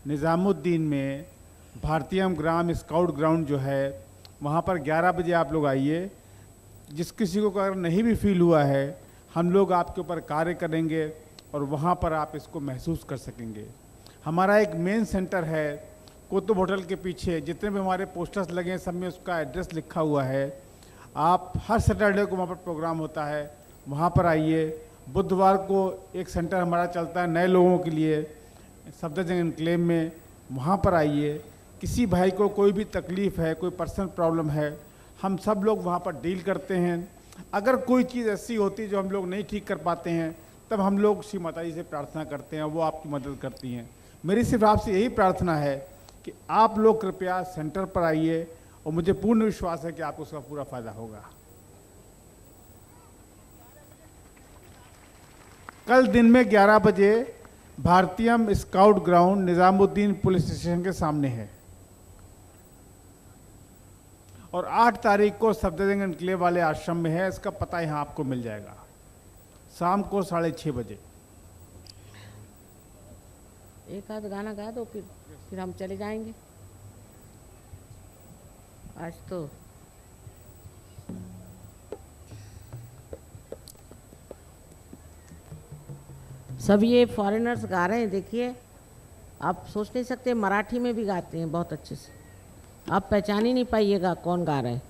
निज़ामुद्दीन में, भारतीयम ग्राम स्काउट ग्राउंड जो है वहाँ पर 11 बजे आप लोग आइए। जिस किसी को अगर नहीं भी फील हुआ है, हम लोग आपके ऊपर कार्य करेंगे और वहाँ पर आप इसको महसूस कर सकेंगे। हमारा एक मेन सेंटर है कुतुब होटल के पीछे, जितने भी हमारे पोस्टर्स लगे हैं सब में उसका एड्रेस लिखा हुआ है। आप हर सैटरडे को वहाँ पर प्रोग्राम होता है, वहाँ पर आइए। बुधवार को एक सेंटर हमारा चलता है नए लोगों के लिए सफदरजंग एनक्लेव में, वहाँ पर आइए। किसी भाई को कोई भी तकलीफ़ है, कोई पर्सनल प्रॉब्लम है, हम सब लोग वहाँ पर डील करते हैं। अगर कोई चीज़ ऐसी होती है जो हम लोग नहीं ठीक कर पाते हैं तब हम लोग श्री माता जी से प्रार्थना करते हैं, वो आपकी मदद करती हैं। मेरी सिर्फ आपसे यही प्रार्थना है कि आप लोग कृपया सेंटर पर आइए और मुझे पूर्ण विश्वास है कि आपको उसका पूरा फ़ायदा होगा। कल दिन में 11 बजे Bharatiyam scout ground Nizamuddin police station के सामने है और 8 तारीख को सफदरजंग एनक्लेव वाले आश्रम में है। इसका पता यहाँ आपको मिल जाएगा। शाम को 6:30 बजे। एक आध गाना गा दो, फिर हम चले जाएंगे। आज तो सब ये फॉरेनर्स गा रहे हैं। देखिए आप सोच नहीं सकते, मराठी में भी गाते हैं बहुत अच्छे से, आप पहचान ही नहीं पाइएगा कौन गा रहे हैं।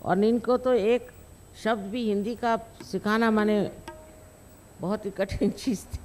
और इनको तो एक शब्द भी हिंदी का सिखाना माने बहुत ही कठिन चीज़ थी।